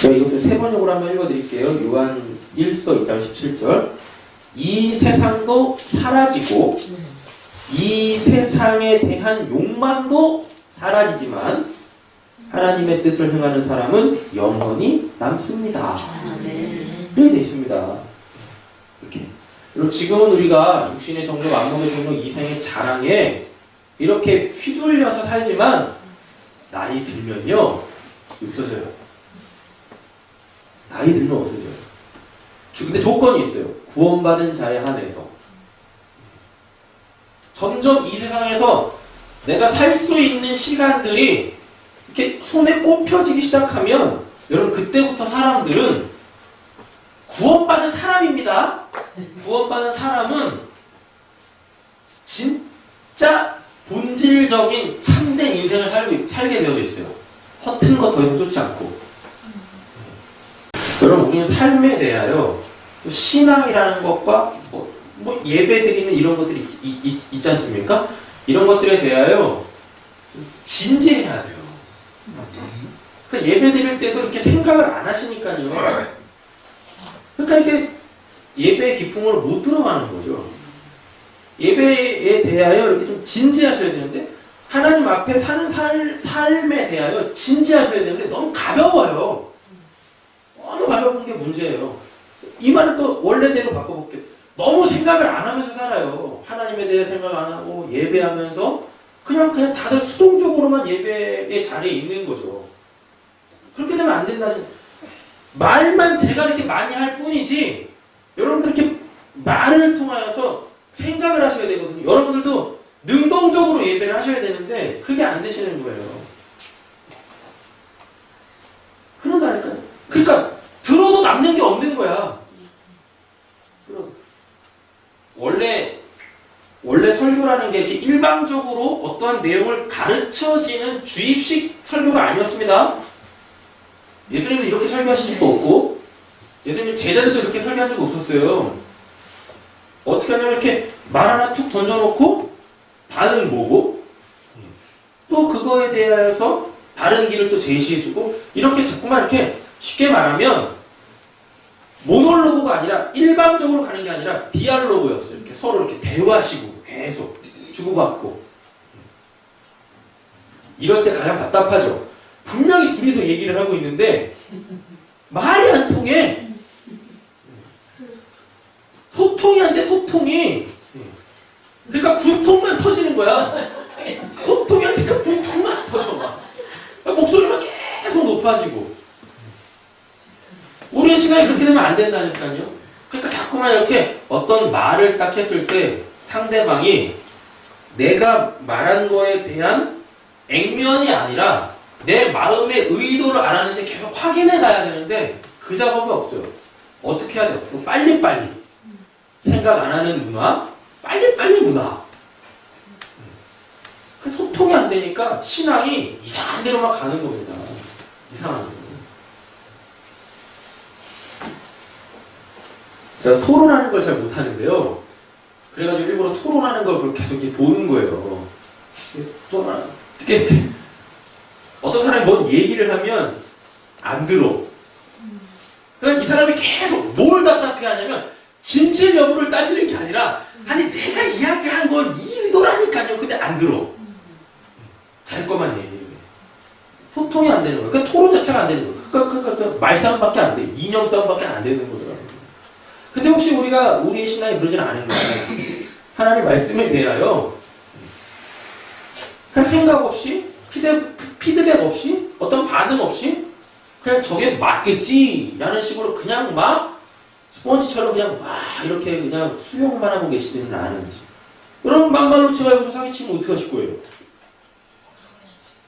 이것도 세 번역으로 한번 읽어드릴게요. 요한 1서 2장 17절. 이 세상도 사라지고 이 세상에 대한 욕망도 사라지지만 하나님의 뜻을 행하는 사람은 영원히 남습니다. 이렇게 되어 있습니다. 이렇게. 그리고 지금은 우리가 육신의 정력, 안목의 정력, 이생의 자랑에 이렇게 휘둘려서 살지만 나이 들면요 없어져요. 나이 들면 없어져요. 근데 조건이 있어요. 구원받은 자에 한해서. 점점 이 세상에서 내가 살 수 있는 시간들이 이렇게 손에 꼽혀지기 시작하면 여러분 그때부터 사람들은 구원받은 사람입니다. 구원받은 사람은 진짜 본질적인 참된 인생을 살게 되어 있어요. 허튼 거 더 이상 쫓지 않고. 여러분 우리는 삶에 대하여 또 신앙이라는 것과 뭐 예배 드리는 이런 것들이 있지 않습니까? 이런 것들에 대하여 진지해야 돼요. 그러니까 예배 드릴 때도 이렇게 생각을 안 하시니까요. 그러니까 이렇게 예배의 기풍으로 못 들어가는 거죠. 예배에 대하여 이렇게 좀 진지하셔야 되는데 하나님 앞에 사는 삶에 대하여 진지하셔야 되는데 너무 가벼워요. 너무 가벼운 게 문제예요. 이 말을 또 원래대로 바꿔볼게요. 너무 생각을 안 하면서 살아요. 하나님에 대해 생각 안 하고 예배하면서 그냥 다들 수동적으로만 예배의 자리에 있는 거죠. 그렇게 되면 안 된다. 말만 제가 이렇게 많이 할 뿐이지 여러분들 이렇게 말을 통하여서 생각을 하셔야 되거든요. 여러분들도 능동적으로 예배를 하셔야 되는데 그게 안 되시는 거예요. 그런다니까요. 그러니까 들어도 남는 게 없는 거야. 원래 설교라는 게 이렇게 일방적으로 어떠한 내용을 가르쳐지는 주입식 설교가 아니었습니다. 예수님은 이렇게 설교하신 적도 없고 예수님 제자들도 이렇게 설교한 적이 없었어요. 어떻게 하냐면 이렇게 말 하나 툭 던져놓고 반응 보고 또 그거에 대해서 다른 길을 또 제시해주고 이렇게 자꾸만 이렇게 쉽게 말하면 모놀로그가 아니라 일방적으로 가는 게 아니라 디알로그였어요. 이렇게 서로 이렇게 대화식으로 계속 주고받고 이럴 때 가장 답답하죠. 분명히 둘이서 얘기를 하고 있는데 말이 안 통해. 소통이 안 돼. 소통이. 그러니까 분통만 터지는 거야. 소통이 안 되니까 분통만 터져 막. 목소리만 계속 높아지고. 우리의 시간이 그렇게 되면 안 된다니까요. 그러니까 자꾸만 이렇게 어떤 말을 딱 했을 때 상대방이 내가 말한 거에 대한 액면이 아니라 내 마음의 의도를 알았는지 계속 확인해 가야 되는데 그 작업이 없어요. 어떻게 해야 돼요? 빨리빨리. 생각 안 하는 문화, 빨리빨리 문화. 그 소통이 안 되니까 신앙이 이상한 데로만 가는 겁니다. 이상한 데로. 제가 토론하는 걸 잘 못하는데요. 그래가지고 일부러 토론하는 걸 계속 이렇게 보는 거예요. 또 어떻게 어떤 사람이 뭔 얘기를 하면 안 들어. 그러니까 이 사람이 계속 뭘 답답해 하냐면 진실 여부를 따지는 게 아니라 아니 내가 이야기한 건 이 의도라니까요. 근데 안 들어. 자기 것만 얘기해. 소통이 안 되는 거예요. 그러니까 토론 자체가 안 되는 거예요. 그러니까 말싸움밖에 안 돼. 이념 싸움밖에 안 되는 거더라고요. 근데 혹시 우리의 신앙이 그러지는 않은 거예요. 하나님 말씀에 대하여 그냥 생각 없이 피드백 없이 어떤 반응 없이 그냥 저게 맞겠지라는 식으로 그냥 막 스펀지처럼 그냥 막 이렇게 그냥 수용만 하고 계시지는 않은지. 여러분 막말로 제가 여기서 사기치면 어떻게 하실 거예요?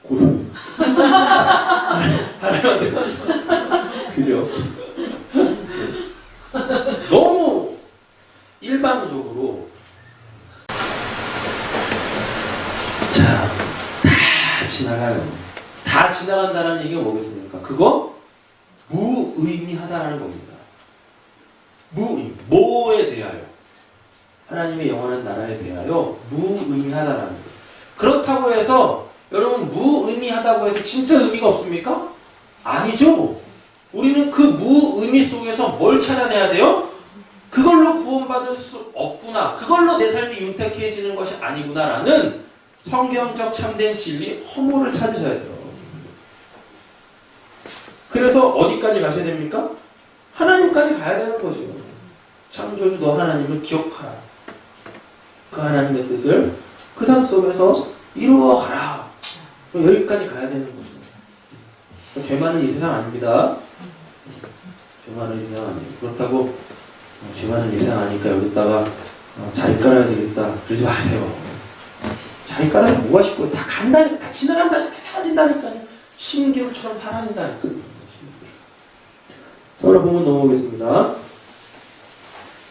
고소. 하나님한테 가서. 그죠? 너무 일반적으로 자, 다 지나가요. 다 지나간다는 얘기가 뭐겠습니까? 그거 무의미하다는 겁니다. 뭐에 대하여? 하나님의 영원한 나라에 대하여 무의미하다는 거예요. 그렇다고 해서 여러분 무의미하다고 해서 진짜 의미가 없습니까? 아니죠. 우리는 그 무의미 속에서 뭘 찾아내야 돼요? 그걸로 구원받을 수 없구나. 그걸로 내 삶이 윤택해지는 것이 아니구나라는 성경적 참된 진리, 허물을 찾으셔야 돼요. 그래서 어디까지 가셔야 됩니까? 하나님까지 가야 되는 거죠. 창조주 너 하나님을 기억하라. 그 하나님의 뜻을 그 삶 속에서 이루어가라. 여기까지 가야 되는 거죠. 죄 많은 이 세상 아닙니다. 죄 많은 이 세상 아니에요. 그렇다고 죄 많은 이 세상 아니까 여기다가 자리 깔아야 되겠다. 그러지 마세요. 자리 깔아서 뭐 하실 거예요? 다 간다니까. 다 지나간다니까. 사라진다니까요. 신기루처럼 사라진다니까. 자, 오늘 본문 넘어오겠습니다.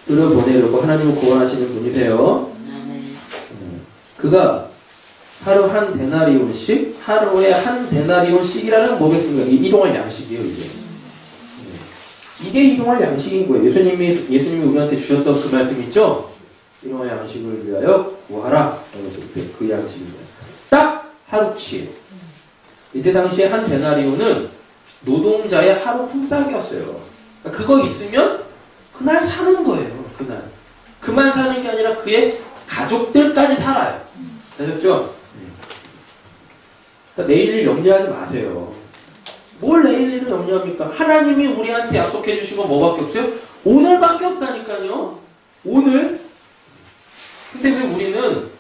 들어보내려고 하나님을 구원하시는 분이세요. 그가 하루 한 데나리온씩, 하루에 한 데나리온씩이라는 뭐겠습니까? 이 일용할 양식이에요, 이게. 이게 일용할 양식인 거예요. 예수님이 우리한테 주셨던 그 말씀 있죠? 일용할 양식을 위하여 구하라. 그 양식입니다. 딱 하루치예요. 이때 당시에 한 데나리온은 노동자의 하루 품삯이었어요. 그러니까 그거 있으면 그날 사는 거예요. 그날. 그만 사는 게 아니라 그의 가족들까지 살아요. 되셨죠? 그러니까 내일 일 염려하지 마세요. 뭘 내일 일을 염려합니까? 하나님이 우리한테 약속해 주신 건 뭐밖에 없어요? 오늘밖에 없다니까요. 오늘. 근데 왜 우리는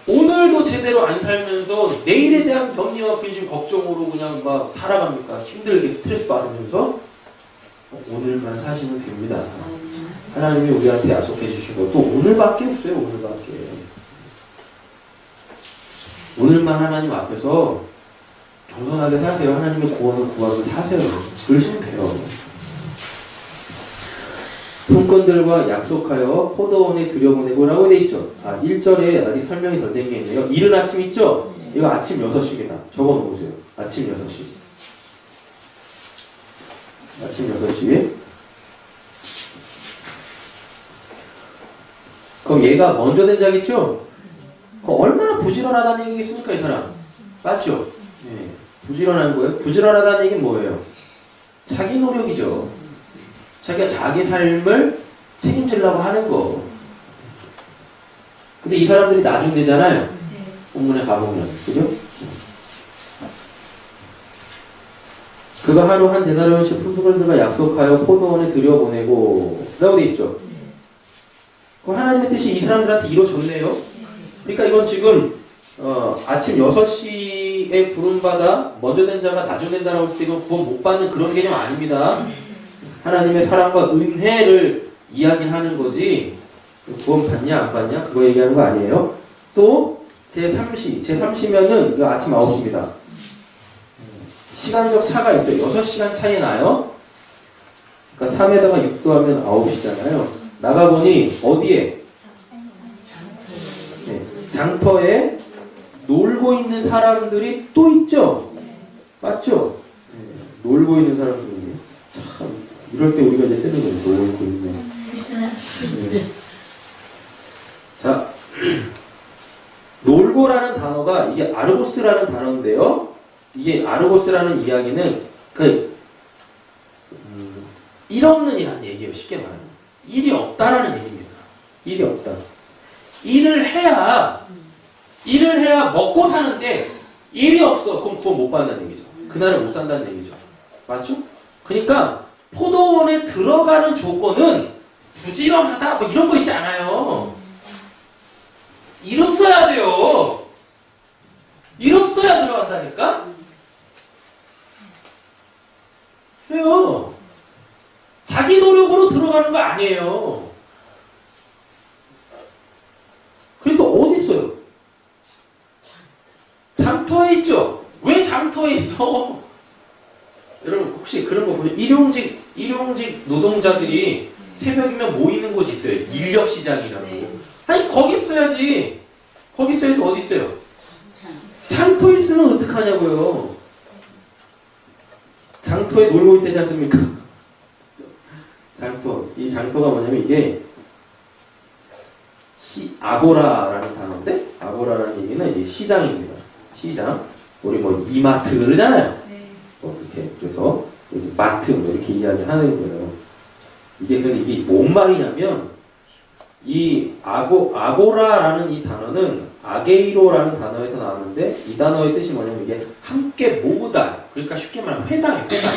오늘도 제대로 안 살면서 내일에 대한 염려와 근심, 걱정으로 그냥 막 살아갑니까? 힘들게 스트레스 받으면서 오늘만 사시면 됩니다. 하나님이 우리한테 약속해 주시고 또 오늘밖에 없어요. 오늘밖에. 오늘만 하나님 앞에서 겸손하게 사세요. 하나님의 구원을 구하고 사세요. 그러시면 돼요. 품꾼들과 약속하여 포도원에 들여보내고라고 돼 있죠. 1절에 아직 설명이 덜 된 게 있네요. 이른 아침 있죠? 이거 아침 6시입니다. 적어 놓으세요. 아침 6시. 아침 6시. 그럼 얘가 먼저 된 자겠죠? 얼마나 부지런하다는 얘기겠습니까, 이 사람? 맞죠? 네. 부지런한 거예요? 부지런하다는 얘기는 뭐예요? 자기 노력이죠. 자기가 자기 삶을 책임지려고 하는 거. 근데 이 사람들이 나중되잖아요. 본문에 가보면. 그죠? 그가 하루 한 데나리온씩 품꾼들과 약속하여 포도원에 들여보내고 라고 돼 있죠. 그럼 하나님의 뜻이 이 사람들한테 이루어졌네요. 그러니까 이건 지금 아침 6시에 부름받아 먼저 된 자가 나중 된다라고 했을 때 이건 구원 못 받는 그런 개념 아닙니다. 하나님의 사랑과 은혜를 이야기하는 거지 구원 받냐 안 받냐 그거 얘기하는 거 아니에요. 또 제3시면은 이거 아침 9시입니다. 시간적 차가 있어요. 6시간 차이 나요. 그러니까 3에다가 6도 하면 9시잖아요. 나가보니 어디에? 네, 장터에 놀고 있는 사람들이 또 있죠. 맞죠? 놀고 있는 사람들이 참 이럴 때 우리가 이제 쓰는 거예요. 놀고 있는. 자, 놀고라는 단어가 이게 아르고스라는 단어인데요. 이게 아르고스라는 이야기는 일 없는 이라는 얘기예요. 쉽게 말하면 일이 없다라는 얘기입니다. 일이 없다. 일을 해야 먹고 사는데 일이 없어. 그럼 구원 못 받는다는 얘기죠. 그날을 못 산다는 얘기죠. 맞죠? 그러니까 포도원에 들어가는 조건은 부지런하다 뭐 이런 거 있지 않아요. 일 없어야 돼요. 일 없어야 들어간다니까? 왜요? 자기 노력으로 들어가는 거 아니에요. 그러니까 어디 있어요? 장터에 있죠? 왜 장터에 있어? 여러분 혹시 그런 거 보세요? 일용직 노동자들이 새벽이면 모이는 곳이 있어요. 인력시장이라고. 아니 거기 있어야지. 거기 있어야지 어디 있어요? 장터에 있으면 어떡하냐고요. 장터에 놀고 있대지 않습니까? 장터. 이 장터가 뭐냐면 이게 아고라라는 단어인데 아고라라는 얘기는 이 시장입니다. 시장. 우리 뭐 이마트 그러잖아요. 이렇게 그래서 마트 뭐 이렇게 이야기하는 거예요. 이게 뭔 말이냐면 이 아고라라는 이 단어는 아게이로라는 단어에서 나왔는데 이 단어의 뜻이 뭐냐면 이게 함께 모으다. 그러니까 쉽게 말하면 회당이에요. 회당.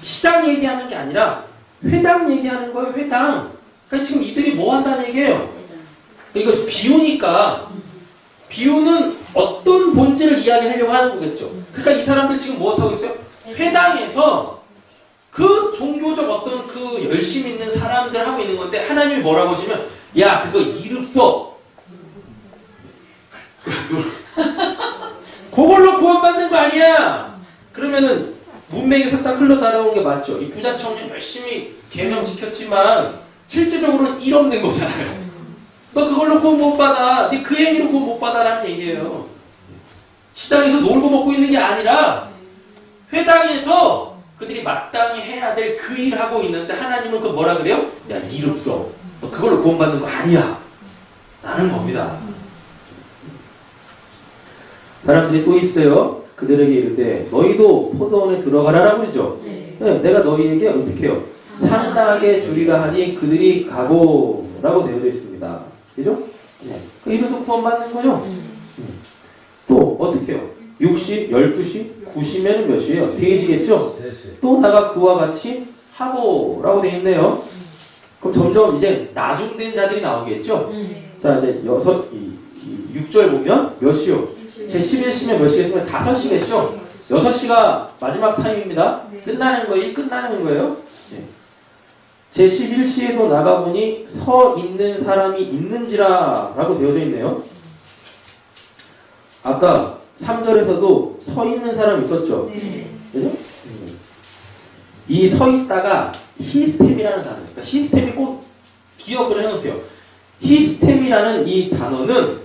시장 얘기하는 게 아니라 회당 얘기하는 거예요. 회당. 그러니까 지금 이들이 뭐 한다는 얘기예요. 이거 비유니까 비유는 어떤 본질을 이야기하려고 하는 거겠죠. 그러니까 이 사람들 지금 뭐 하고 있어요? 회당에서 그 종교적 어떤 그 열심 있는 사람들 하고 있는 건데 하나님이 뭐라고 하시면 야 그거 일 없어. 그걸로 구원받는 거 아니야. 그러면은 문맥에서 딱 흘러 따라오는 게 맞죠. 이 부자 청년 열심히 계명 지켰지만 실제적으로는 일 없는 거잖아요. 너 그걸로 구원 못 받아. 네 그 행위로 구원 못 받아라는 얘기예요. 시장에서 놀고 먹고 있는 게 아니라 회당에서 그들이 마땅히 해야 될 그 일을 하고 있는데 하나님은 그 뭐라 그래요? 야, 일 없어. 너 그걸로 구원받는 거 아니야. 라는 겁니다. 사람들이 또 있어요. 그들에게 이르되 너희도 포도원에 들어가라라고 그러죠. 네, 내가 너희에게 어떻게 해요? 상당하게 주리라 하니 그들이 가고라고 되어 있습니다. 그죠? 네. 이들도 구원받는 거죠? 또 어떻게 해요? 6시, 12시, 9시면 몇 시예요? 3시겠죠? 또 나가 그와 같이 하고라고 되어 있네요. 그럼 점점 이제 나중된 자들이 나오겠죠? 자 이제 6절 보면 몇 시요? 제 11시면 몇 시겠으면 5시겠죠? 6시가 마지막 타임입니다. 끝나는 거예요. 네. 제 11시에도 나가보니 서 있는 사람이 있는지라 라고 되어져 있네요. 아까 3절에서도 서 있는 사람이 있었죠? 그죠? 이 서 있다가 히스템이라는 단어. 그러니까 히스템이 꼭 기억을 해놓으세요. 히스템이라는 이 단어는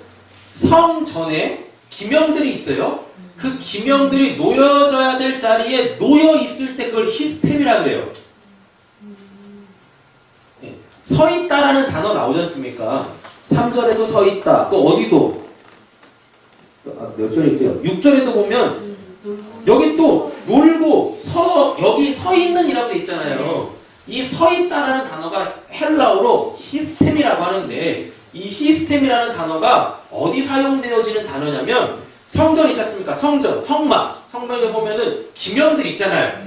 성 전에 기명들이 있어요. 그 기명들이 놓여져야 될 자리에 놓여 있을 때 그걸 히스템이라 그래요. 네. 서 있다라는 단어 나오지 않습니까? 3절에도 서 있다. 또 어디도 몇 절에 있어요? 6절에도 보면 여기 또 놀고 여기 서 있는 이라고 돼 있잖아요. 이 서 있다라는 단어가 헬라어로 히스템이라고 하는데 이 히스템이라는 단어가 어디 사용되어지는 단어냐면 성전 있지 않습니까? 성전, 성막에 보면은 기명들 있잖아요.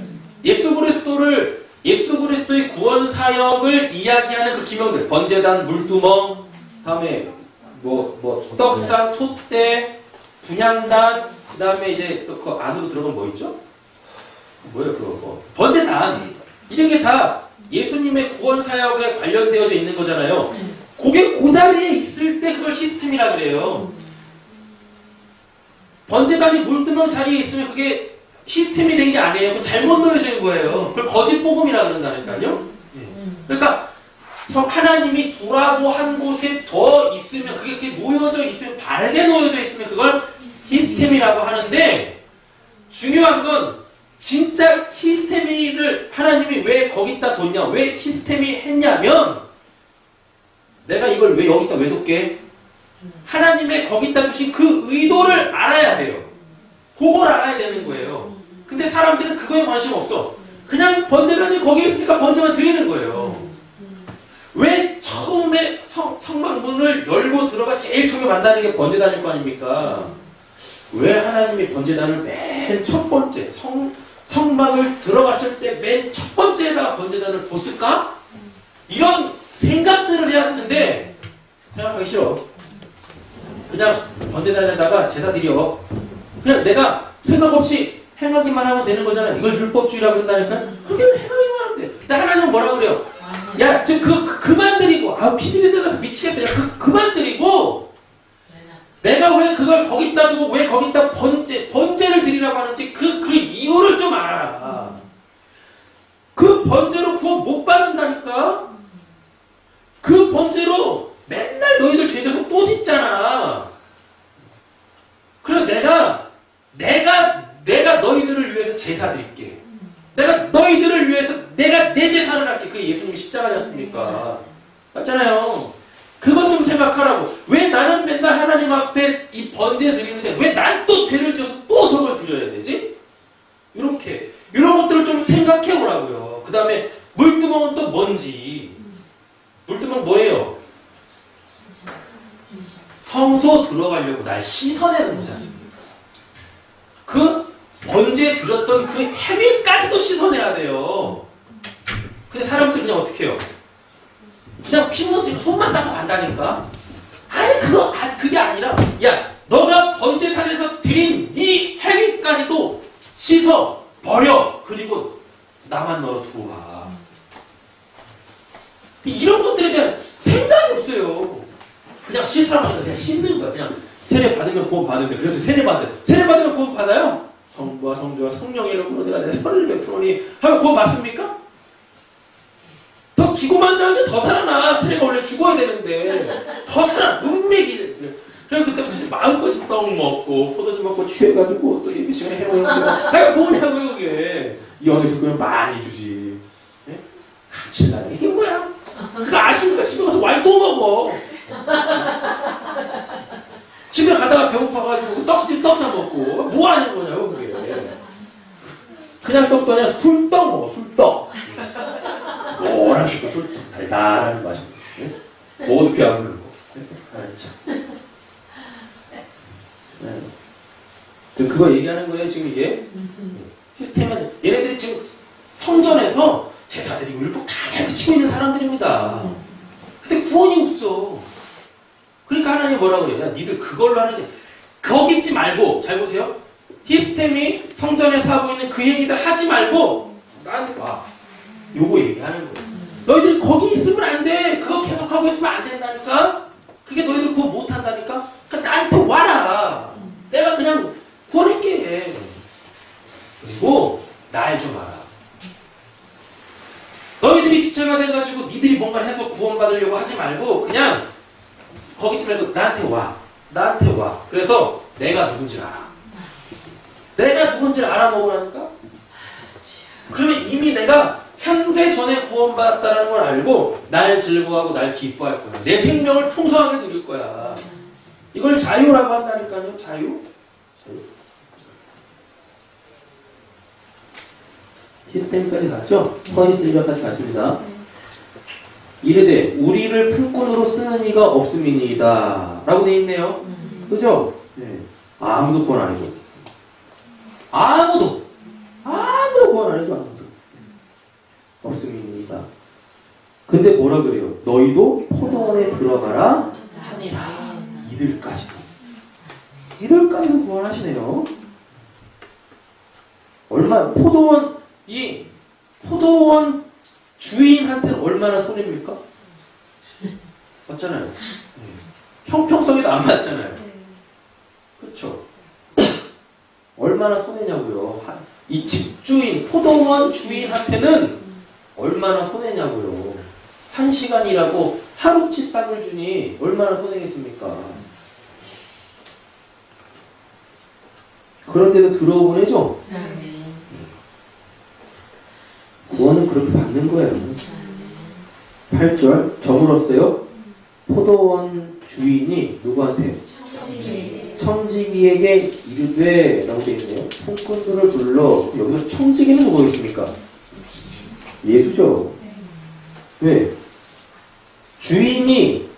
예수 그리스도의 구원 사역을 이야기하는 그 기명들, 번제단, 물두멍, 다음에 떡상, 촛대, 분향단, 그 다음에 이제 또 그 안으로 들어가면 뭐 있죠? 뭐예요 그거? 번제단. 이런 게 다 예수님의 구원 사역에 관련되어져 있는 거잖아요. 그게 그 자리에 있을 때 그걸 히스템이라 그래요. 번제단이 물두멍 자리에 있으면 그게 히스템이 된 게 아니에요. 그 잘못 놓여진 거예요. 그걸 거짓 복음이라 그런다니까요. 그러니까 하나님이 두라고 한 곳에 더 있으면 그게 놓여져 있으면 바르게 놓여져 있으면 그걸 히스테미라고 하는데 중요한 건 진짜 히스테미를 하나님이 왜 거기다 뒀냐? 왜 히스테미 했냐면 내가 이걸 왜 여기다 왜 뒀게? 하나님의 거기다 두신 그 의도를 알아야 돼요. 그걸 알아야 되는 거예요. 근데 사람들은 그거에 관심 없어. 그냥 번제단이 거기 있으니까 번제만 드리는 거예요. 왜 처음에 성막문을 열고 들어가 제일 처음에 만나는 게 번제단일 거 아닙니까? 왜 하나님이 번제단을 맨 첫 번째 성막을 들어갔을 때 맨 첫 번째에다가 번제단을 뒀을까? 이런 생각들을 해야 하는데 생각하기 싫어. 그냥 번제단에다가 제사 드려. 그냥 내가 생각 없이 행하기만 하면 되는 거잖아요. 이걸 율법주의라고 그런다니까? 그게 행하기만 하면 돼. 근데 하나님은 뭐라고 그래요? 야, 그만 드리고, 피비린내 나서 미치겠어. 야, 그만 드리고, 내가 왜 그걸 거기다 두고, 왜 거기다 번제를 드리라고 하는지 그 이유를 좀 알아라. 그 번제로 구원 못 받는다니까? 그 번제로 맨날 너희들 죄져서 또 짓잖아. 그래서 내가 너희들을 위해서 제사 드릴게. 내가 너희들을 위해서 내가 내 제사를 할게. 그게 예수님이 십자가였습니까? 맞잖아요. 그것 좀 생각하라고. 왜 나는 맨날 하나님 앞에 이 번제 드리는데 왜 난 또 죄를 지어서 또 저걸 드려야 되지? 이렇게 이런 것들을 좀 생각해 보라고요. 그 다음에 물두멍은 또 뭔지. 물두멍 뭐예요? 성소 들어가려고 날 씻어내는 거지 않습니까? 그 번제에 들었던 그 행위까지도 씻어내야 돼요. 근데 사람들이 그냥 어떻게 해요? 그냥 피 묻어서 손만 닦고 간다니까? 아니 그게 아니라 야 너가 번제단에서 드린 네 행위까지도 씻어 버려. 그리고 나만 널어 두고 가. 이런 것들에 대한 생각이 없어요. 그냥 씻으라고 하니까 그냥 씻는 거야. 그냥 세례 받으면 구원 받는데 그래서 세례 받으면 구원 받아요? 성부와 성주와 성령의 이름으로 내가 내 선을 베푸노니 하면 구원 받습니까? 더 기고만장하게 더 살아나. 세례가 원래 죽어야 되는데 더 살아. 문맥이. 그래서 그때부터 마음껏 떡 먹고 포도주 먹고 취해가지고 또 예배 시간에 해놓은 거 아니 뭐냐고요 그게. 이 어느 주면 많이 주지. 네? 감칠나는 이게 뭐야? 그거 아시니까 집에 가서 와인 또 먹어. 집에 가다가 배고파가지고 떡집 떡 사 먹고 뭐 하는 거냐고 그게. 그냥 떡도 아니라 술떡 먹어. 술떡. 오란 술떡 달달한 맛이. 먹어도 피 안 물고. 그거 얘기하는 거예요 지금 이게. 히스테미아. 얘네들이 지금 성전에서 제사드리고 율법 다 잘 지키고 있는 사람들입니다. 근데 구원이 없어. 그러니까 하나님 뭐라고 그래요? 야, 니들 그걸로 하는데 거기 있지 말고. 잘 보세요. 히스템이 성전에서 하고 있는 그 행위들 하지 말고 나한테 와. 요거 얘기하는 거예요. 너희들 거기 있으면 안 돼. 그거 계속 하고 있으면 안 된다니까. 그게 너희들 구원 못 한다니까. 그러니까 나한테 와라. 내가 그냥 구원할게. 그리고 날 좀 알아. 너희들이 주체가 돼가지고 니들이 뭔가를 해서 구원받으려고 하지 말고 그냥 거기 있지 말고 나한테 와. 나한테 와. 그래서 내가 누군지 알아. 내가 누군지 알아먹으라니까? 그러면 이미 내가 창세 전에 구원받았다는 걸 알고 날 즐거워하고 날 기뻐할 거야. 내 생명을 풍성하게 누릴 거야. 이걸 자유라고 한다니까요. 자유? 히스테미까지 갔죠? 허니슬리가까지 갔습니다. 이르되 우리를 풀꾼으로 쓰는 이가 없음이니이다 라고 돼 있네요. 그죠? 네. 아무도 구원 안 해줘. 아무도 구원 안 해줘. 아무도 없음이니이다. 근데 뭐라 그래요? 너희도 포도원에 들어가라 하니라. 이들까지도 구원하시네요. 얼마 포도원 주인한테는 얼마나 손해입니까? 맞잖아요. 형평성에도 안 맞잖아요. 그렇죠? 얼마나 손해냐고요. 이 집주인, 포도원 주인한테는 얼마나 손해냐고요. 1시간이라고 하루치 싹을 주니 얼마나 손해겠습니까? 그런데도 들어보내죠.
아멘.
구원은 그렇게 받는 거예요. 8절 저물었어요. 포도원 주인이 누구한테? 청지기에게 이르되 라고 되어 있네요. 품꾼들을 불러. 여기서 청지기는 누구 있습니까? 예수죠. 왜? 주인이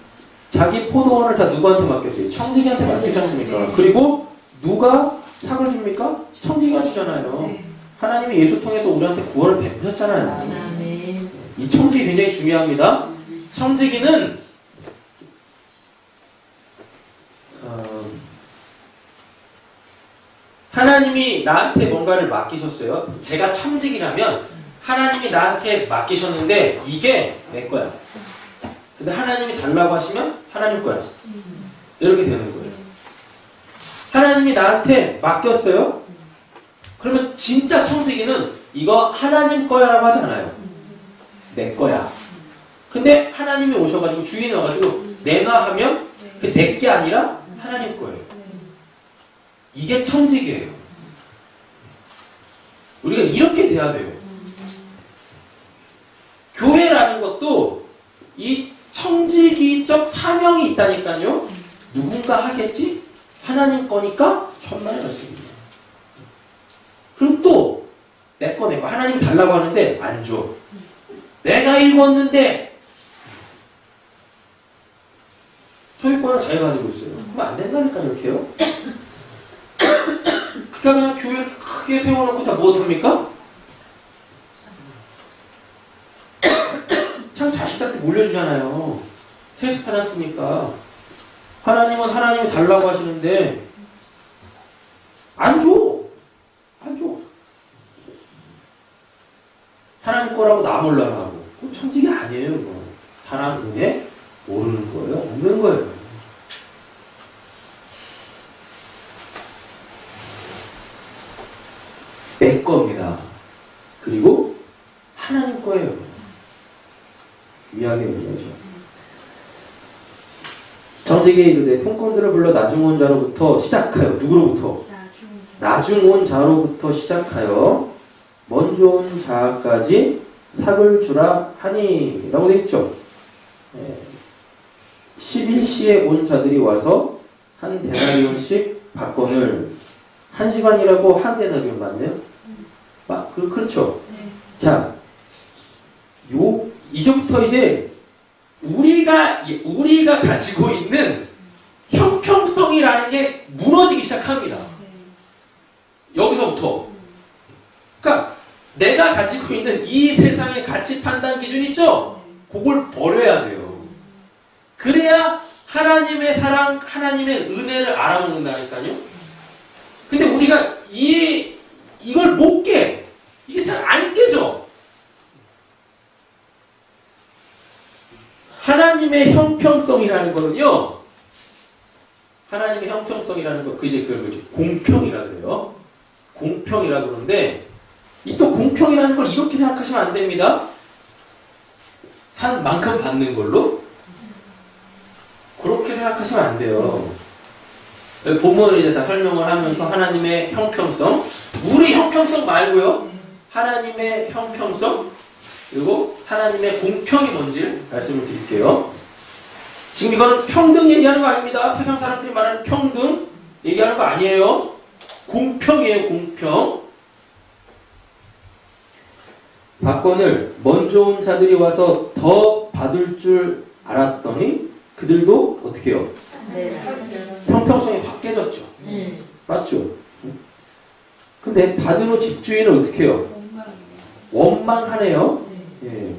자기 포도원을 다 누구한테 맡겼어요? 청지기한테 맡기지 않습니까? 그리고 누가 삭을 줍니까? 청지기가 주잖아요. 하나님이 예수 통해서 우리한테 구원을 베푸셨잖아요.
아멘.
이 청지기 굉장히 중요합니다. 청지기는 하나님이 나한테 뭔가를 맡기셨어요. 제가 청지기라면 하나님이 나한테 맡기셨는데 이게 내 거야. 근데 하나님이 달라고 하시면 하나님 거야. 이렇게 되는 거예요. 하나님이 나한테 맡겼어요. 그러면 진짜 청지기는 이거 하나님 거야라고 하잖아요. 내 거야. 근데 하나님이 오셔가지고 주인이 와가지고 내놔 하면 그 내 게 아니라 하나님 거예요. 이게 청지기예요. 우리가 이렇게 돼야 돼요. 교회라는 것도 이 청지기적 사명이 있다니까요. 누군가 하겠지? 하나님 거니까 천만의 말씀입니다. 그리고 또 내 거 하나님이 달라고 하는데 안 줘. 내가 읽었는데 소유권을 자기가 가지고 있어요. 그럼 안 된다니까 이렇게요. 그러니까 그냥 교회를 크게 세워놓고 다 무엇합니까? 참 자식한테 물려주잖아요. 세습하지 않습니까? 하나님은 하나님이 달라고 하시는데 안 줘. 안 줘. 하나님 거라고 나 몰라라 하고. 천직이 아니에요. 이거. 사람 은혜 모르는 거예요. 없는 거예요. 내 겁니다. 그리고 하나님 거예요. 위하게 얘기하죠. 청지기에 이르되 품꾼들을 불러 나중 온 자로부터 시작하여 누구로부터? 나중 온 자로부터 시작하여 먼저 온 자까지 삭을 주라 하니 라고 되어 있죠. 11시에 온 자들이 와서 한 데나리온씩 받건을 1시간이라고 한 데나리온 맞네요? 그렇죠. 자, 이제부터 이제 우리가 가지고 있는 형평성이라는 게 무너지기 시작합니다. 여기서부터. 그러니까 내가 가지고 있는 이 세상의 가치 판단 기준 있죠? 그걸 버려야 돼요. 그래야 하나님의 사랑, 하나님의 은혜를 알아먹는다니까요. 근데 우리가 이걸 못 깨. 이게 잘 안 깨져. 하나님의 형평성이라는 거는요. 하나님의 형평성이라는 거, 그걸 공평이라 그래요. 공평이라 그러는데, 이 또 공평이라는 걸 이렇게 생각하시면 안 됩니다. 한 만큼 받는 걸로? 그렇게 생각하시면 안 돼요. 본문을 이제 다 설명을 하면서 하나님의 형평성, 우리 형평성 말고요. 하나님의 형평성, 그리고 하나님의 공평이 뭔지 말씀을 드릴게요. 지금 이거는 평등 얘기하는 거 아닙니다. 세상 사람들이 말하는 평등 얘기하는 거 아니에요. 공평이에요, 공평. 받건을 먼저 온 자들이 와서 더 받을 줄 알았더니 그들도 어떻게 해요? 형평성이 확 깨졌죠. 맞죠? 근데 받은 후 집주인은 어떻게 해요? 원망하네요. 예.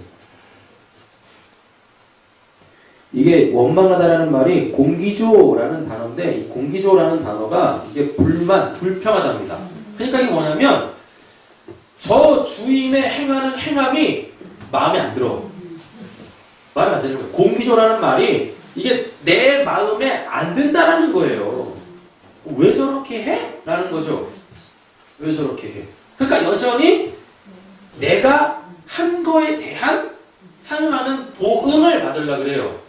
이게 원망하다라는 말이 공기조라는 단어인데, 이 공기조라는 단어가 이게 불평하답니다. 그러니까 이게 뭐냐면 저 주인의 행하는 행함이 마음에 안 들어. 마음에 안 드는 거예요. 공기조라는 말이 이게 내 마음에 안 든다라는 거예요. 왜 저렇게 해? 라는 거죠. 왜 저렇게 해? 그러니까 여전히 내가 한 거에 대한 상응하는 보응을 받으려고 그래요.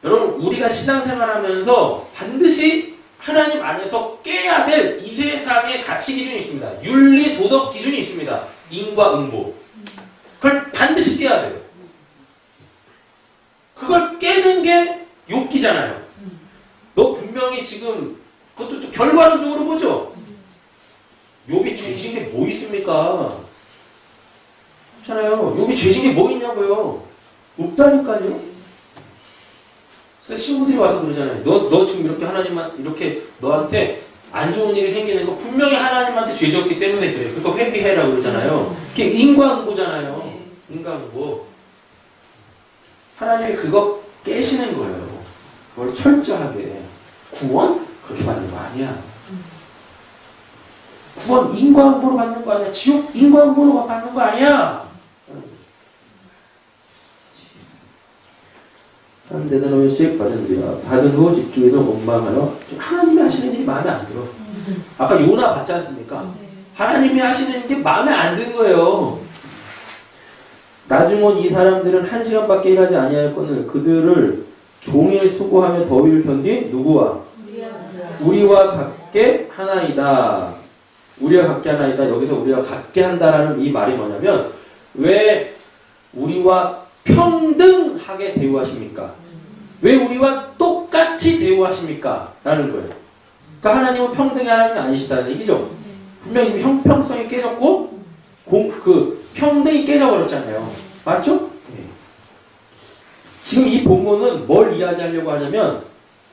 여러분, 우리가 신앙생활하면서 반드시 하나님 안에서 깨야 될 이 세상의 가치 기준이 있습니다. 윤리, 도덕 기준이 있습니다. 인과응보. 그걸 반드시 깨야 돼요. 그걸 깨는 게 욥기잖아요. 너 분명히 지금 그것도 또 결과론적으로 보죠. 욥이 죄진 게 뭐 있습니까? 그렇잖아요. 욥이 죄진 게 뭐 있냐고요. 없다니까요. 친구들이 와서 그러잖아요. 너 지금 이렇게 하나님만 이렇게 너한테 안 좋은 일이 생기는 거 분명히 하나님한테 죄 졌기 때문에 그래요. 그거 회개해라 그러잖아요. 그게 인과응보잖아요. 인과응보. 하나님이 그거 깨시는 거예요. 그걸 철저하게. 구원? 그렇게 받는 거 아니야. 구원 인과응보로 받는 거 아니야. 지옥 인과응보로 받는 거 아니야. 한 대나무씩 받은 뒤야. 받은 후 집주인을 원망하여 하나님이 하시는 일이 마음에 안 들어. 아까 요나 봤지 않습니까? 하나님이 하시는 게 마음에 안 든 거예요. 나중은 이 사람들은 1시간밖에 일하지 아니하였거늘 그들을 종일 수고하며 더위를 견디 누구와? 우리와 같게 하나이다. 우리와 같게 하나이다. 여기서 우리와 같게 한다라는 이 말이 뭐냐면 왜 우리와 평등하게 대우하십니까? 왜 우리와 똑같이 대우하십니까? 라는 거예요. 그러니까 하나님은 평등의 하나님이 아니시다는 얘기죠. 분명히 형평성이 깨졌고 평등이 깨져버렸잖아요. 맞죠? 네. 지금 이 본문은 뭘 이야기하려고 하냐면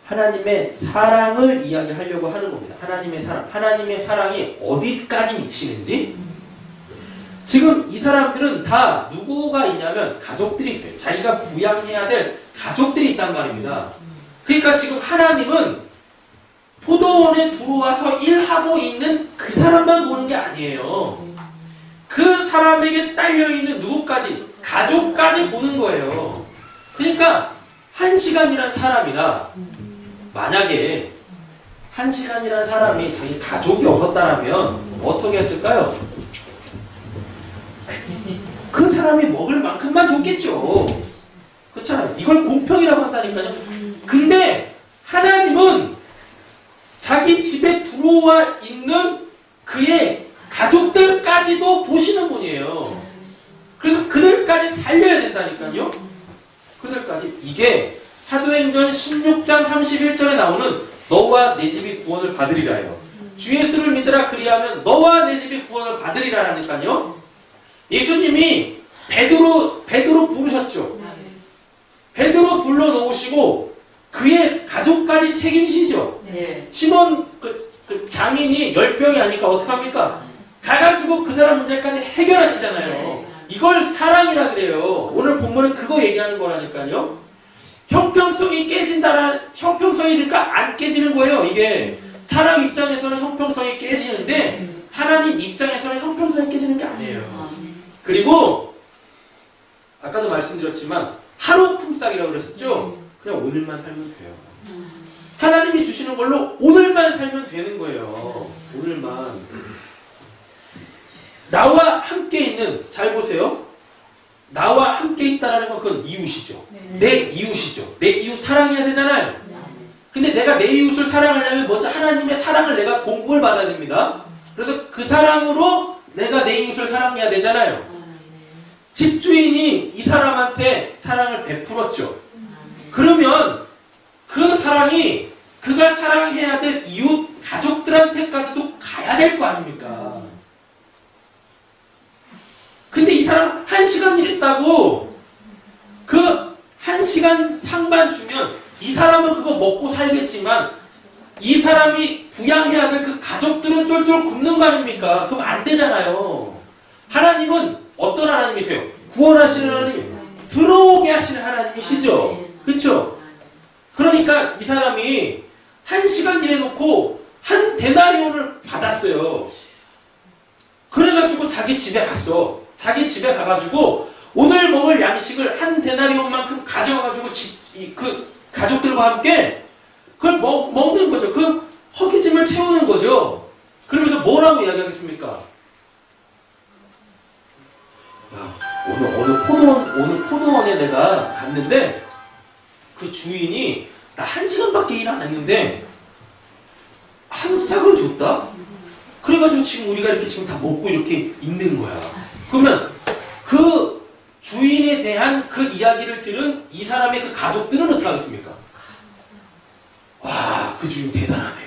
하나님의 사랑을 이야기하려고 하는 겁니다. 하나님의 사랑이 어디까지 미치는지. 지금 이 사람들은 다 누구가 있냐면 가족들이 있어요. 자기가 부양해야 될 가족들이 있단 말입니다. 그러니까 지금 하나님은 포도원에 들어와서 일하고 있는 그 사람만 보는 게 아니에요. 그 사람에게 딸려있는 누구까지, 가족까지 보는 거예요. 그러니까 1시간이란 사람이나 만약에 1시간이란 사람이 자기 가족이 없었다라면 어떻게 했을까요? 그 사람이 먹을 만큼만 줬겠죠. 그렇잖아요. 이걸 공평이라고 한다니까요. 근데 하나님은 자기 집에 들어와 있는 그의 가족들까지도 보시는 분이에요. 그래서 그들까지 살려야 된다니까요. 그들까지. 이게 사도행전 16장 31절에 나오는 너와 내 집이 구원을 받으리라요. 주 예수를 믿으라 그리하면 너와 내 집이 구원을 받으리라라니까요. 예수님이 베드로 부르셨죠. 베드로 불러놓으시고 그의 가족까지 책임지죠.
네.
시몬 그 장인이 열병이 아니까 어떡합니까? 가가지고 그 사람 문제까지 해결하시잖아요. 이걸 사랑이라 그래요. 오늘 본문은 그거 얘기하는 거라니까요. 형평성이 형평성이니까 안 깨지는 거예요. 이게 사람 입장에서는 형평성이 깨지는데 하나님 입장에서는 형평성이 깨지는 게 아니에요. 그리고 아까도 말씀드렸지만 하루 품삯이라고 그랬었죠. 그냥 오늘만 살면 돼요. 하나님이 주시는 걸로 오늘만 살면 되는 거예요. 오늘만. 나와 함께 있는, 잘 보세요. 나와 함께 있다라는 건 그건 이웃이죠. 내 이웃이죠. 내 이웃 사랑해야 되잖아요. 근데 내가 내 이웃을 사랑하려면 먼저 하나님의 사랑을 내가 공급을 받아야 됩니다. 그래서 그 사랑으로 내가 내 이웃을 사랑해야 되잖아요. 집주인이 이 사람한테 사랑을 베풀었죠. 그러면 그 사랑이 그가 사랑해야 될 이웃 가족들한테까지도 가야 될 거 아닙니까? 근데 이 사람 1시간 일했다고 그 1시간 상반 주면 이 사람은 그거 먹고 살겠지만 이 사람이 부양해야 될 그 가족들은 쫄쫄 굶는 거 아닙니까? 그럼 안 되잖아요. 하나님은 어떤 하나님이세요? 구원하시는 하나님, 들어오게 하시는 하나님이시죠. 그렇죠? 그러니까 이 사람이 1시간 일해놓고 한 데나리온을 받았어요. 그래가지고 자기 집에 갔어. 자기 집에 가가지고 오늘 먹을 양식을 한 데나리온만큼 가져가가지고 그 가족들과 함께 그걸 먹는 거죠. 그 허기짐을 채우는 거죠. 그러면서 뭐라고 이야기하겠습니까? 오늘 포도원에 내가 갔는데 그 주인이 나 1시간밖에 일 안 했는데 싹을 줬다? 그래가지고 지금 우리가 이렇게 지금 다 먹고 이렇게 있는 거야. 그러면 그 주인에 대한 그 이야기를 들은 이 사람의 그 가족들은 어떻게 하겠습니까? 와, 그 주인 대단하네요.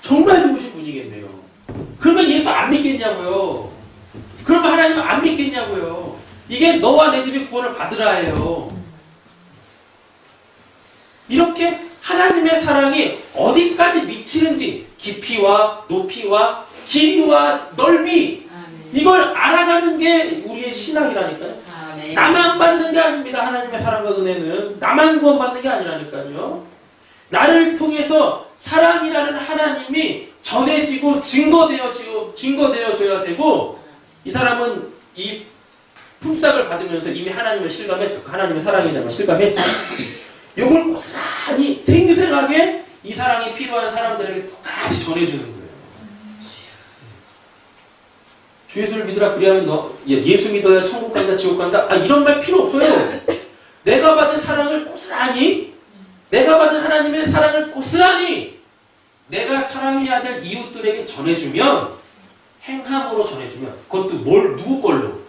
정말 좋으신 분이겠네요. 그러면 예수 안 믿겠냐고요. 그러면 하나님 안 믿겠냐고요. 이게 너와 내 집이 구원을 받으라 해요. 이렇게 하나님의 사랑이 어디까지 미치는지 깊이와 높이와 길이와 넓이 이걸 알아가는 게 우리의 신앙이라니까요. 나만 받는 게 아닙니다. 하나님의 사랑과 은혜는 나만 구원받는 게 아니라니까요. 나를 통해서 사랑이라는 하나님이 전해지고 증거되어져야 되고 이 사람은 이 품삯을 받으면서 이미 하나님을 실감했죠. 하나님의 사랑이라는 걸 실감했죠. 이걸 고스란히 생생하게 이 사랑이 필요한 사람들에게 똑같이 전해주는 거예요. 주 예수를 믿으라 그리하면 너 예수 믿어야 천국 간다 지옥 간다 이런 말 필요 없어요. 내가 받은 사랑을 고스란히 내가 받은 하나님의 사랑을 고스란히 내가 사랑해야 될 이웃들에게 전해주면 행함으로 전해주면 그것도 누구 걸로?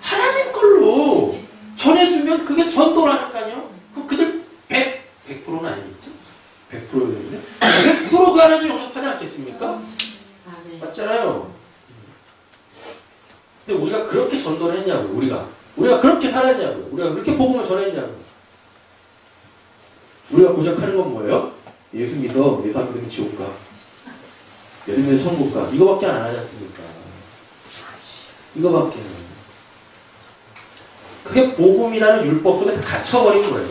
하나님 걸로 전해주면 그게 전도라니까요. 그럼 그들 100%는 아니겠죠? 100%였는데 100% 그 하나님 영접하지 않겠습니까? 맞잖아요. 근데 우리가 그렇게 전도를 했냐고요. 우리가 그렇게 살았냐고요. 우리가 그렇게 복음을 전했냐고요. 우리가 고작하는 건 뭐예요? 예수 믿어. 예수 안 믿으면 지옥 가. 예수 믿으면 천국 가. 이거밖에 안 하지 않습니까? 이거밖에. 그게 복음이라는 율법 속에 다 갇혀버린 거예요.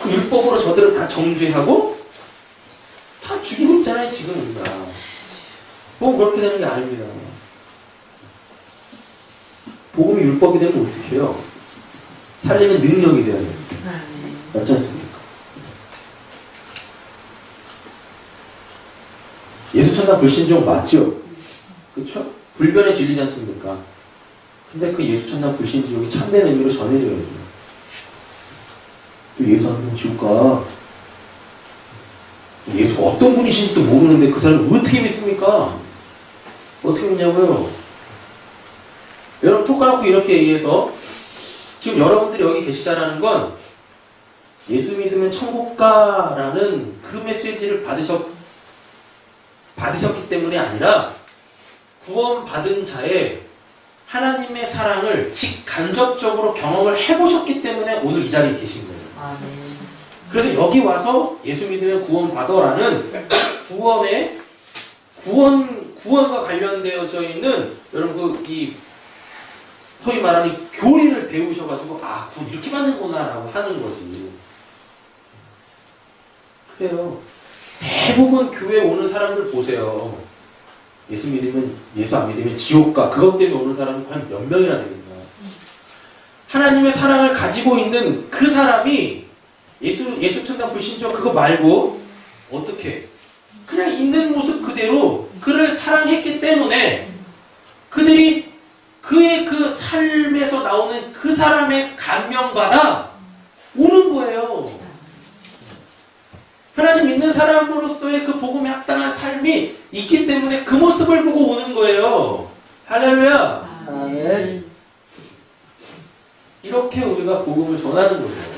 그 율법으로 저들을 다 정죄하고 다 죽이고 있잖아요. 지금 우리가. 뭐 그렇게 되는 게 아닙니다. 복음이 율법이 되면 어떻게 해요? 살리는 능력이 돼야 돼요. 맞지 않습니까? 예수 천당 불신종 맞죠? 그렇죠? 불변의 진리지 않습니까? 근데 그 예수 천당 불신종이 참된 의미로 전해져야죠. 또 예수 안 믿으면 지옥 가. 예수 어떤 분이신지도 모르는데 그 사람을 어떻게 믿습니까? 어떻게 믿냐고요? 여러분 톡 까놓고 이렇게 얘기해서 지금 여러분들이 여기 계시다라는 건 예수 믿으면 천국 가라는 그 메시지를 받으셨기 때문이 아니라 구원받은 자의 하나님의 사랑을 직간접적으로 경험을 해보셨기 때문에 오늘 이 자리에 계신 거예요. 그래서 여기 와서 예수 믿으면 구원받아라는 구원과 관련되어져 있는 여러분 이 소위 말하는 교리를 배우셔가지고 구원 이렇게 받는구나라고 하는 거지. 그래요. 대부분 교회에 오는 사람들 보세요. 예수 안 믿으면 지옥 가. 그것 때문에 오는 사람이 과연 몇 명이나 되겠나. 하나님의 사랑을 가지고 있는 그 사람이 예수 천당 불신종 그거 말고 어떻게 그냥 있는 모습 그대로 그를 사랑했기 때문에 그들이 그의 그 삶에서 나오는 그 사람의 감명받아 오는 거예요. 하나님 믿는 사람으로서의 그 복음에 합당한 삶이 있기 때문에 그 모습을 보고 오는 거예요. 할렐루야.
아멘.
이렇게 우리가 복음을 전하는 거예요.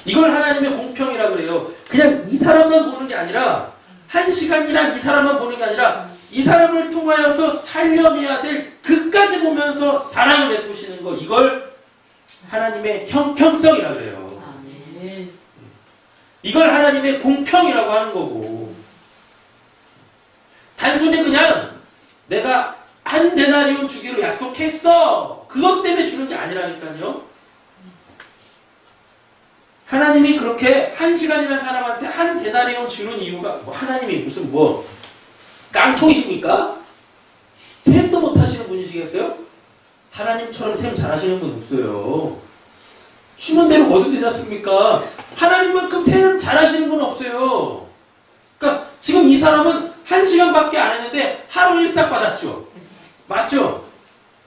이걸 하나님의 공평이라고 그래요. 그냥 이 사람만 보는 게 아니라 한 시간이란 이 사람만 보는 게 아니라 이 사람을 통하여서 살려내야 될 그까지 보면서 사랑을 베푸시는 거 이걸 하나님의 형평성이라고 그래요. 이걸 하나님의 공평이라고 하는 거고 단순히 그냥 내가 한 데나리온 주기로 약속했어 그것 때문에 주는 게 아니라니까요. 하나님이 그렇게 한 시간이라는 사람한테 한 데나리온 주는 이유가 하나님이 무슨 깡통이십니까? 셈도 못 하시는 분이시겠어요? 하나님처럼 셈 잘하시는 분 없어요. 주는 대로 거둬야 되지 않습니까? 하나님만큼 셈 잘하시는 분 없어요. 그러니까 지금 이 사람은 한 시간밖에 안 했는데 하루 일삭 받았죠. 맞죠?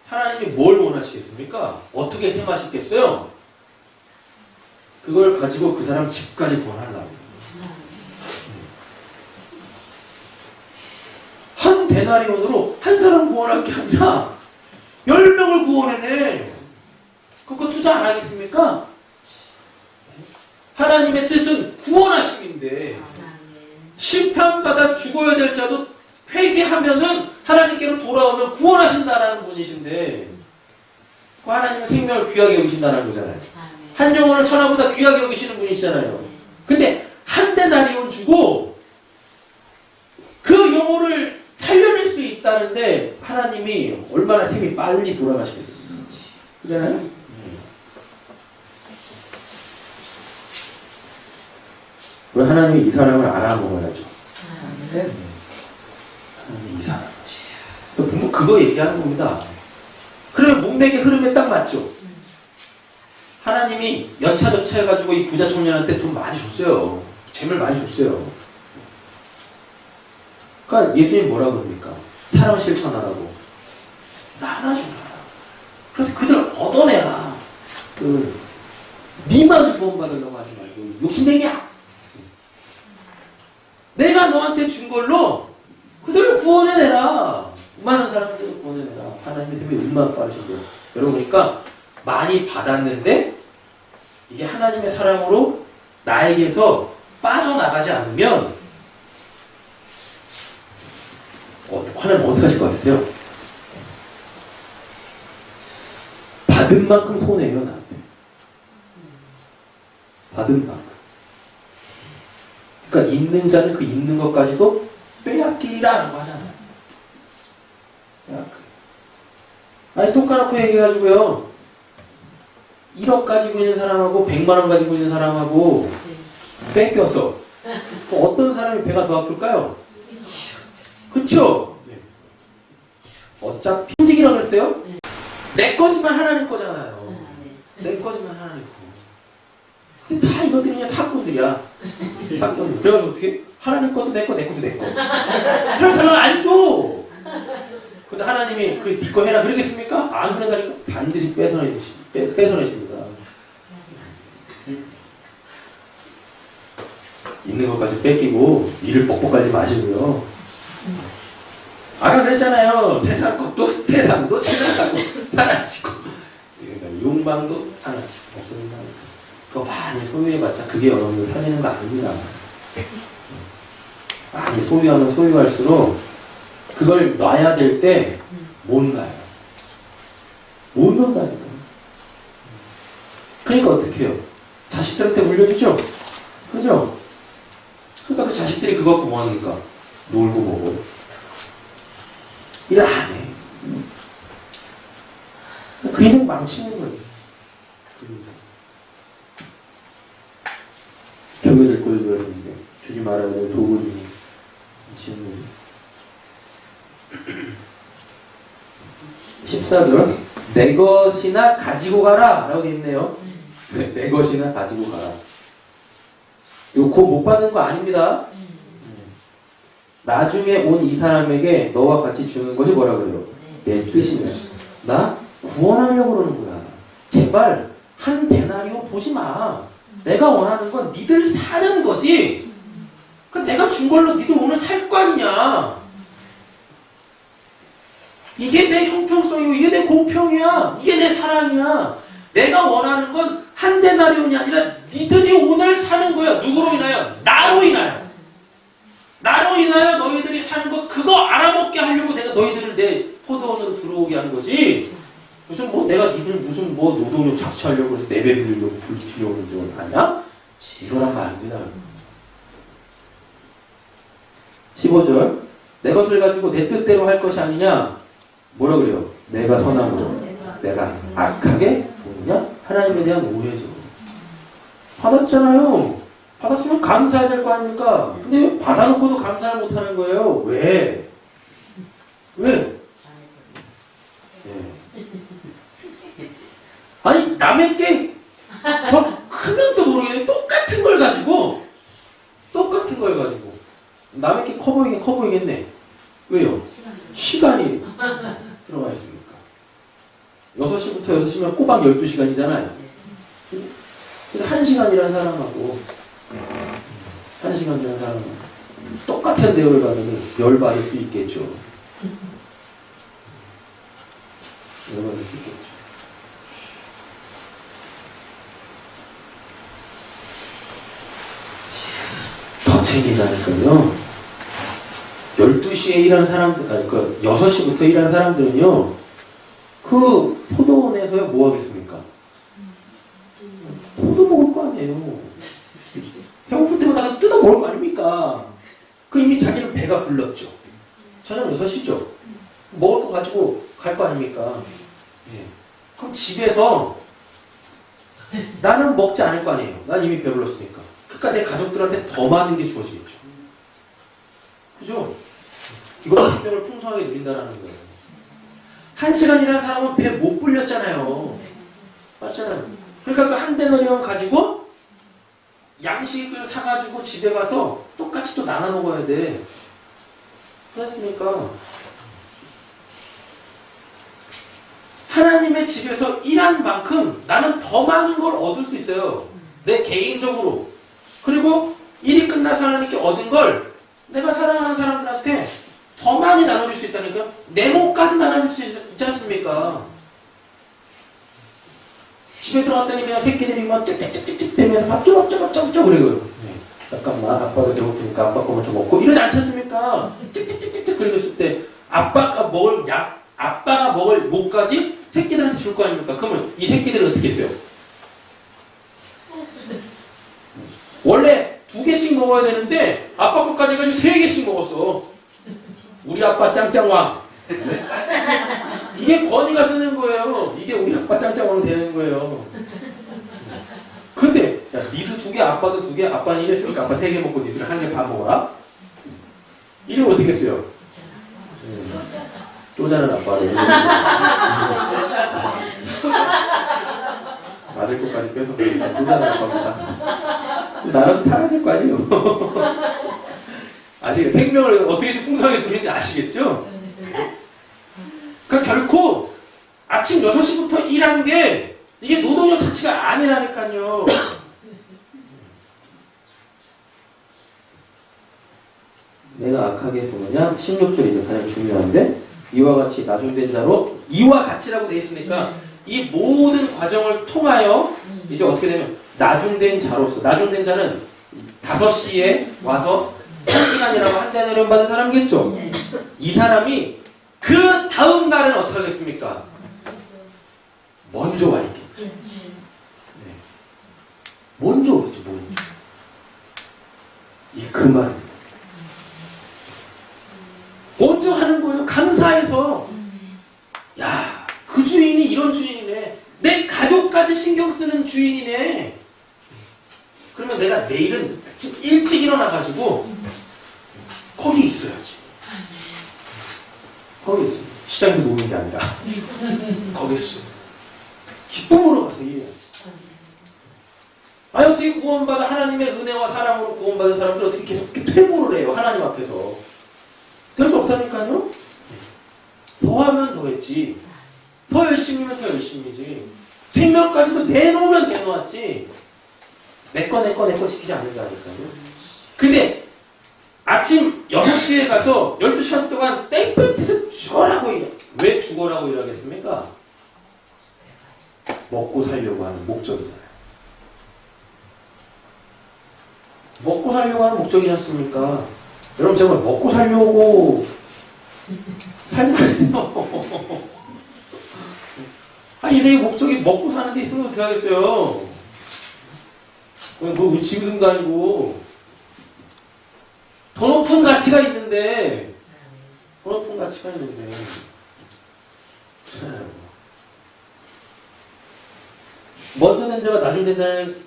하나님이 뭘 원하시겠습니까? 어떻게 셈하시겠어요? 그걸 가지고 그 사람 집까지 구원하려고. 데나리온으로 한 사람 구원할 게 아니라 10명을 구원해내. 그거 투자 안 하겠습니까? 하나님의 뜻은 구원하심인데 심판받아 죽어야 될 자도 회개하면은 하나님께로 돌아오면 구원하신다라는 분이신데 그 하나님은 생명을 귀하게 여기신다는 거잖아요. 한 영혼을 천하보다 귀하게 여기시는 분이시잖아요. 근데 한 데나리온 주고 그 영혼을 살려낼 수 있다는데 하나님이 얼마나 셈이 빨리 돌아가시겠습니까? 그잖아요? 왜 하나님이 이 사람을 알아먹어야죠? 하나님이 이 사람. 또 보면 그거 얘기하는 겁니다. 그러면 문맥의 흐름에 딱 맞죠? 하나님이 연차저차 해가지고 이 부자 청년한테 돈 많이 줬어요. 재물 많이 줬어요. 그러니까 예수님 뭐라 그럽니까? 사랑 실천하라고. 나눠주라. 그래서 그들 얻어내라. 니만 구원받으려고 하지 말고 욕심쟁이야. 내가 너한테 준 걸로 그들을 구원해내라. 많은 사람들을 구원해내라. 하나님의 셈이 얼마나 빠르신데요. 여러분 그러니까 많이 받았는데 이게 하나님의 사랑으로 나에게서 빠져나가지 않으면 하나님 어떻게 하실 것 같으세요? 받은 만큼 손해요 나한테. 받은 만큼. 그러니까 있는 자는 그 있는 것까지도 빼앗기라라고 하잖아요. 빼앗기. 아니 돈 까놓고 얘기해가지고요. 1억 가지고 있는 사람하고 100만 원 가지고 있는 사람하고 뺏겨서 어떤 사람이 배가 더 아플까요? 그쵸? 어차피 인식이라고 그랬어요? 내 거지만 하나님 거잖아요. 내 거지만 하나님 거. 근데 다 이것들이 그냥 사건들이야. 사건들. 그래가지고 어떻게? 하나님 것도 내 거, 내 것도 내 거. 그럼 별로 안 줘. 근데 하나님이 그래 네 거 해라 그러겠습니까? 안 그런다니까 반드시 뺏어내십니다. 있는 것까지 뺏기고 일을 뻑뻑 갈지 마시고요. 아까 그랬잖아요. 세상도 지나가고 사라지고 그러니까 욕망도 사라지고 없어진다. 그거 많이 소유해봤자 그게 여러분을 살리는 거 아닙니다. 많이 소유하면 소유할수록 그걸 놔야 될 때 못 놔요. 못 놔다니까. 그러니까 어떻게 해요? 자식들한테 물려주죠? 그죠? 그러니까 그 자식들이 그거 갖고 뭐 하니까? 놀고 먹어요. 일 안 해. 그 인생 망치는 거예요. 그 인생. 교회될 걸 들었는데 주지 말아야 될 도구니 지금 14절 내 것이나 가지고 가라 라고 되어 있네요. 내 것이나 가지고 가라. 이거 곧 못 받는 거 아닙니다. 나중에 온 이 사람에게 너와 같이 주는 것이 뭐라 그래요? 내 뜻이네. 나 구원하려고 그러는 거야. 제발 한 데나리온 보지 마. 내가 원하는 건 니들 사는 거지. 그러니까 내가 준 걸로 니들 오늘 살 거 아니냐. 이게 내 형평성이고 이게 내 공평이야. 이게 내 사랑이야. 내가 원하는 건 한 데나리온이 아니라 니들이 오늘 사는 거야. 누구로 인하여? 나로 인하여. 나로 인하여 너희들이 사는 거 그거 알아먹게 하려고 내가 너희들을 내 포도원으로 들어오게 하는 거지. 무슨 뭐 내가 니들 무슨 뭐 노동력 착취하려고 해서 내배비려고 불리려고 그런 적은 아니야? 이거란 말입니다. 15절 내 것을 가지고 내 뜻대로 할 것이 아니냐? 뭐라 그래요? 내가 선함으로 내가 악하게 보느냐? 하나님에 대한 오해죠. 받았잖아요. 받았으면 감사해야 될 거 아닙니까? 근데 왜 받아놓고도 감사를 못하는 거예요? 왜? 왜? 아니 남의 게 더 크면 또 모르겠는데 똑같은 걸 가지고 남의 게 커 보이겠네. 왜요? 시간이 들어가 있으니까. 6시부터 6시면 꼬박 12시간이잖아요. 근데 1시간이라는 사람하고 1시간이라는 사람하고 똑같은 대우를 받으면 열 받을 수 있겠죠. 여러분 알수 있겠죠. 더 챙긴다니까요. 12시에 일하는 사람들, 아니, 6시부터 일하는 사람들은요, 그 포도원에서요, 뭐 하겠습니까? 포도 먹을 거 아니에요. 배고플 때마다 뜯어 먹을 거 아닙니까? 그 이미 자기는 배가 불렀죠. 저녁 6시죠. 먹을 거 가지고 갈 거 아닙니까? 예. 그럼 집에서 나는 먹지 않을 거 아니에요. 난 이미 배불렀으니까. 그러니까 내 가족들한테 더 많은 게 주어지겠죠. 그죠? 이거 생명을 풍성하게 누린다는 거예요. 1시간 일한 사람은 배 못 불렸잖아요. 맞잖아요. 그러니까 그 한 대너리만 가지고 양식을 사가지고 집에 가서 똑같이 또 나눠 먹어야 돼. 그렇습니까? 하나님의 집에서 일한 만큼 나는 더 많은 걸 얻을 수 있어요. 내 개인적으로. 그리고 일이 끝나서 하나님께 얻은 걸 내가 사랑하는 사람들한테 더 많이 나눠줄 수 있다니까. 내 목까지 나눠줄 수 있지 않습니까? 집에 들어갔더니 그냥 새끼들이 막 짹짹짹짹 대면서 밥 좀 그래요. 네. 잠깐만, 아빠도 배고프니까 아빠 거 먼저 먹고 이러지 않지 않습니까? 짹짹짹짹 그랬을 때 아빠가 먹을 목까지 새끼들한테 줄 거 아닙니까? 그러면 이 새끼들은 어떻게 했어요? 원래 2개씩 먹어야 되는데 아빠 것까지 가지고 3개씩 먹었어. 우리 아빠 짱짱왕. 이게 권위가 쓰는 거예요. 이게 우리 아빠 짱짱왕 되는 거예요. 그런데 야, 니수 2개, 아빠도 2개, 아빠는 이랬으니까 아빠 3개 먹고 니들 1개 반 먹어라. 이러면 어떻게 했어요? 쪼잔한 아빠를 맞을 것까지 뺏어 버리니까 쪼잔한 아빠입니다. 나라도 살아야 될 거 아니에요. 아시겠어요? 생명을 어떻게 풍성하게 누리는지 아시겠죠? 그러니까 결코 아침 6시부터 일한 게 이게 노동력 자체가 아니라니까요. 내가 악하게 보느냐? 16절이 가장 중요한데 이와 같이 나중된 자로 이와 같이라고 되어 있으니까 이 모든 과정을 통하여 이제 어떻게 되면 나중된 자로서 나중된 자는 5시에 와서 1시간이라고 한 대는 받은 사람이겠죠. 이 사람이 그 다음 날은 어떻게 하겠습니까? 먼저 와 있겠죠. 네. 먼저 오겠죠. 먼저. 이 그 말입니다. 먼저 하는 거예요. 감사해서. 야, 그 주인이 이런 주인이네. 내 가족까지 신경 쓰는 주인이네. 그러면 내가 내일은 아침 일찍 일어나가지고 거기 있어야지. 거기 있어. 시장에서 노는 게 아니라 거기 있어. 기쁨으로 가서 일해야지. 아니 어떻게 구원받아 하나님의 은혜와 사랑으로 구원받은 사람들 어떻게 계속 퇴보를 해요. 하나님 앞에서. 될 수 없다니까요. 더하면 더했지. 더 열심히면 더 열심히지. 생명까지도 내놓으면 내놓았지. 내 거 시키지 않는다니까요. 근데 아침 6시에 가서 12시간 동안 땡볕에서 죽어라고 일해. 왜 죽어라고 일하겠습니까? 먹고 살려고 하는 목적이잖아요. 먹고 살려고 하는 목적이지 않습니까? 여러분 정말 먹고 살려고 살지 마세요. 인생의 목적이 먹고 사는 데 있으면 어떻게 하겠어요? 뭐 짐승도 아니고 더 높은 가치가 있는데 먼저 된 자가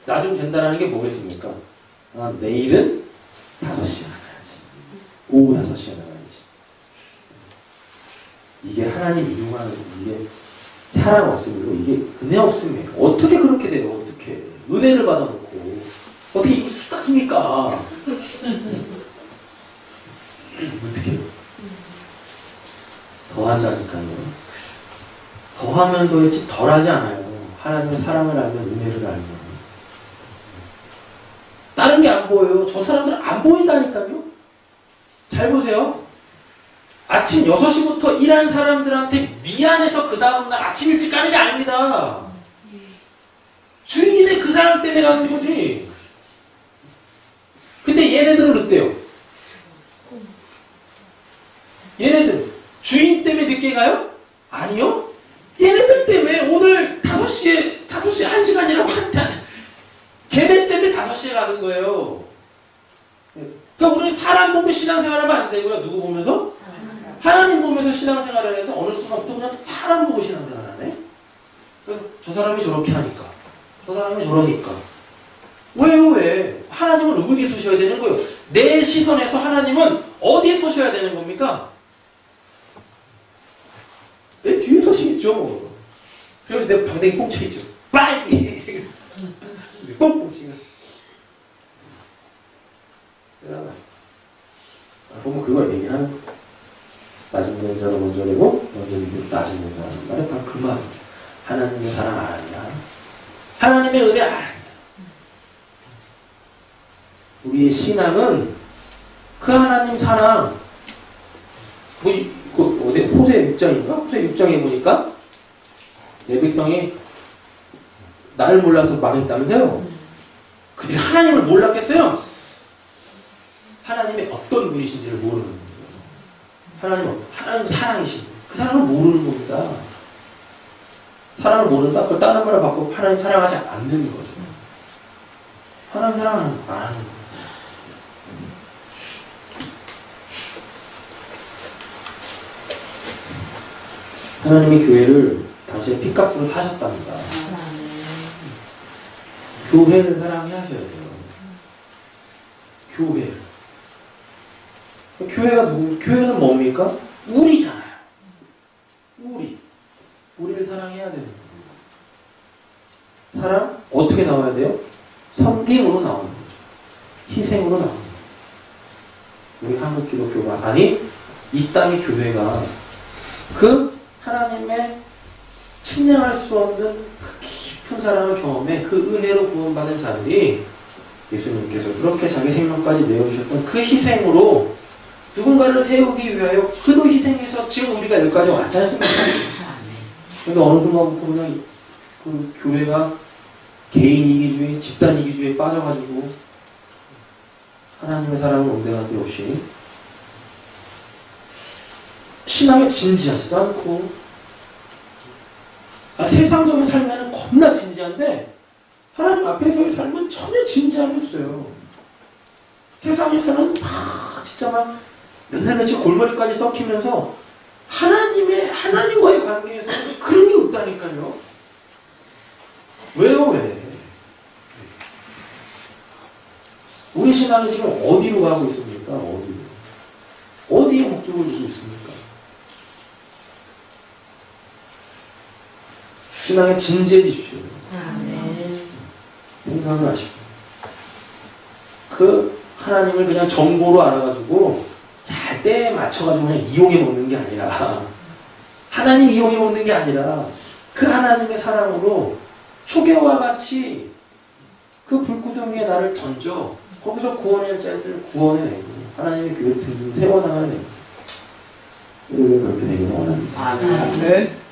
나중 된다는 게 뭐겠습니까? 내일은 5시에 나가야지. 오후 5시에 나가야지. 이게 하나님 이용하는 이게 사랑 없음으로 이게 은혜 없음이에요. 어떻게 그렇게 돼요? 어떻게 은혜를 받아놓고 어떻게 이길 수 있겠습니까? 어떻게 더한다니까요. 더하면 더했지 덜하지 않아요. 하나님의 사랑을 알면 은혜를 알면 다른 게 안 보여요. 저 사람들은 안 보인다니까요. 잘 보세요. 아침 6시부터 일한 사람들한테 미안해서 그 다음날 아침 일찍 가는 게 아닙니다. 주인의 그 사람 때문에 가는 거지. 근데 얘네들은 어때요? 얘네들 주인 때문에 늦게 가요? 아니요. 얘네들 때문에 오늘 5시에 1시간이라고 한대. 걔네 때문에 5시에 가는 거예요. 그러니까 우리는 사람 보면 신앙생활하면 안 되고요. 누구 보면서? 하나님 보면서 신앙생활을 해야 되는데 어느 순간부터 그냥 사람 보고 신앙생활을 하네. 저 사람이 저렇게 하니까, 저 사람이 저러니까. 왜요? 왜? 하나님은 어디 서셔야 되는 거예요? 내 시선에서 하나님은 어디에 서셔야 되는 겁니까? 내 뒤에 서시겠죠. 그리고 내 방댕이 꽁쳐있죠. 빠이! 꽁꽁 치면서. 보면 그걸 얘기하는 거예요. 낮은 명사로 먼저 내고 먼저 낮은 명사라는 말이 바로 그 말이에요. 하나님의 사랑 아니야. 하나님의 은혜 아니야. 우리의 신앙은 그 하나님 사랑 어디 호세 6장인가? 호세 6장에 보니까 내 백성이 나를 몰라서 망했다면서요? 그들이 하나님을 몰랐겠어요? 하나님의 어떤 분이신지를 모르는 거예요. 하나님 사랑이신 그 사랑을 모르는 겁니다. 사랑을 모른다? 그걸 다른 말을 바꾸고 하나님 사랑하지 않는 거죠. 하나님 사랑하는 거 안 하는 거예요. 하나님이 교회를 당신의 핏값으로 사셨답니다. 교회를 사랑해 하셔야 돼요. 교회를. 교회가 교회는 뭡니까? 우리잖아요. 우리를 사랑해야 되는 거예요. 사랑 어떻게 나와야 돼요? 섬김으로 나오는 거죠. 희생으로 나오는 거죠. 우리 한국 기독교가 아니 이 땅의 교회가 그 하나님의 측량할 수 없는 그 깊은 사랑을 경험해 그 은혜로 구원받은 자들이 예수님께서 그렇게 자기 생명까지 내어주셨던 그 희생으로 누군가를 세우기 위하여 그도 희생해서 지금 우리가 여기까지 왔지 않습니까? 근데 어느 순간부터 그냥 그 교회가 개인 이기주의, 집단 이기주의에 빠져가지고 하나님의 사랑을 온데간 데 없이 신앙에 진지하지도 않고 세상적인 삶에는 겁나 진지한데 하나님 앞에서의 삶은 전혀 진지함이 없어요. 세상에서는 진짜 막 맨날 며칠 골머리까지 썩히면서 하나님과의 관계에서는 그런 게 없다니까요. 왜요? 왜? 우리 신앙이 지금 어디로 가고 있습니까? 어디에 목적을 두고 있습니까? 신앙에 진지해지십시오. 생각을 하시고 그 하나님을 그냥 정보로 알아가지고 잘 때에 맞춰가지고 그냥 이용해 먹는 게 아니라 하나님 이용해 먹는 게 아니라 그 하나님의 사랑으로 초계와 같이 그 불구덩이에 나를 던져 거기서 구원해야 할 자들을 구원해내고 하나님의 교회를 든든 세워나가는 거예요. 그렇게 되기를 원합니다.
아멘.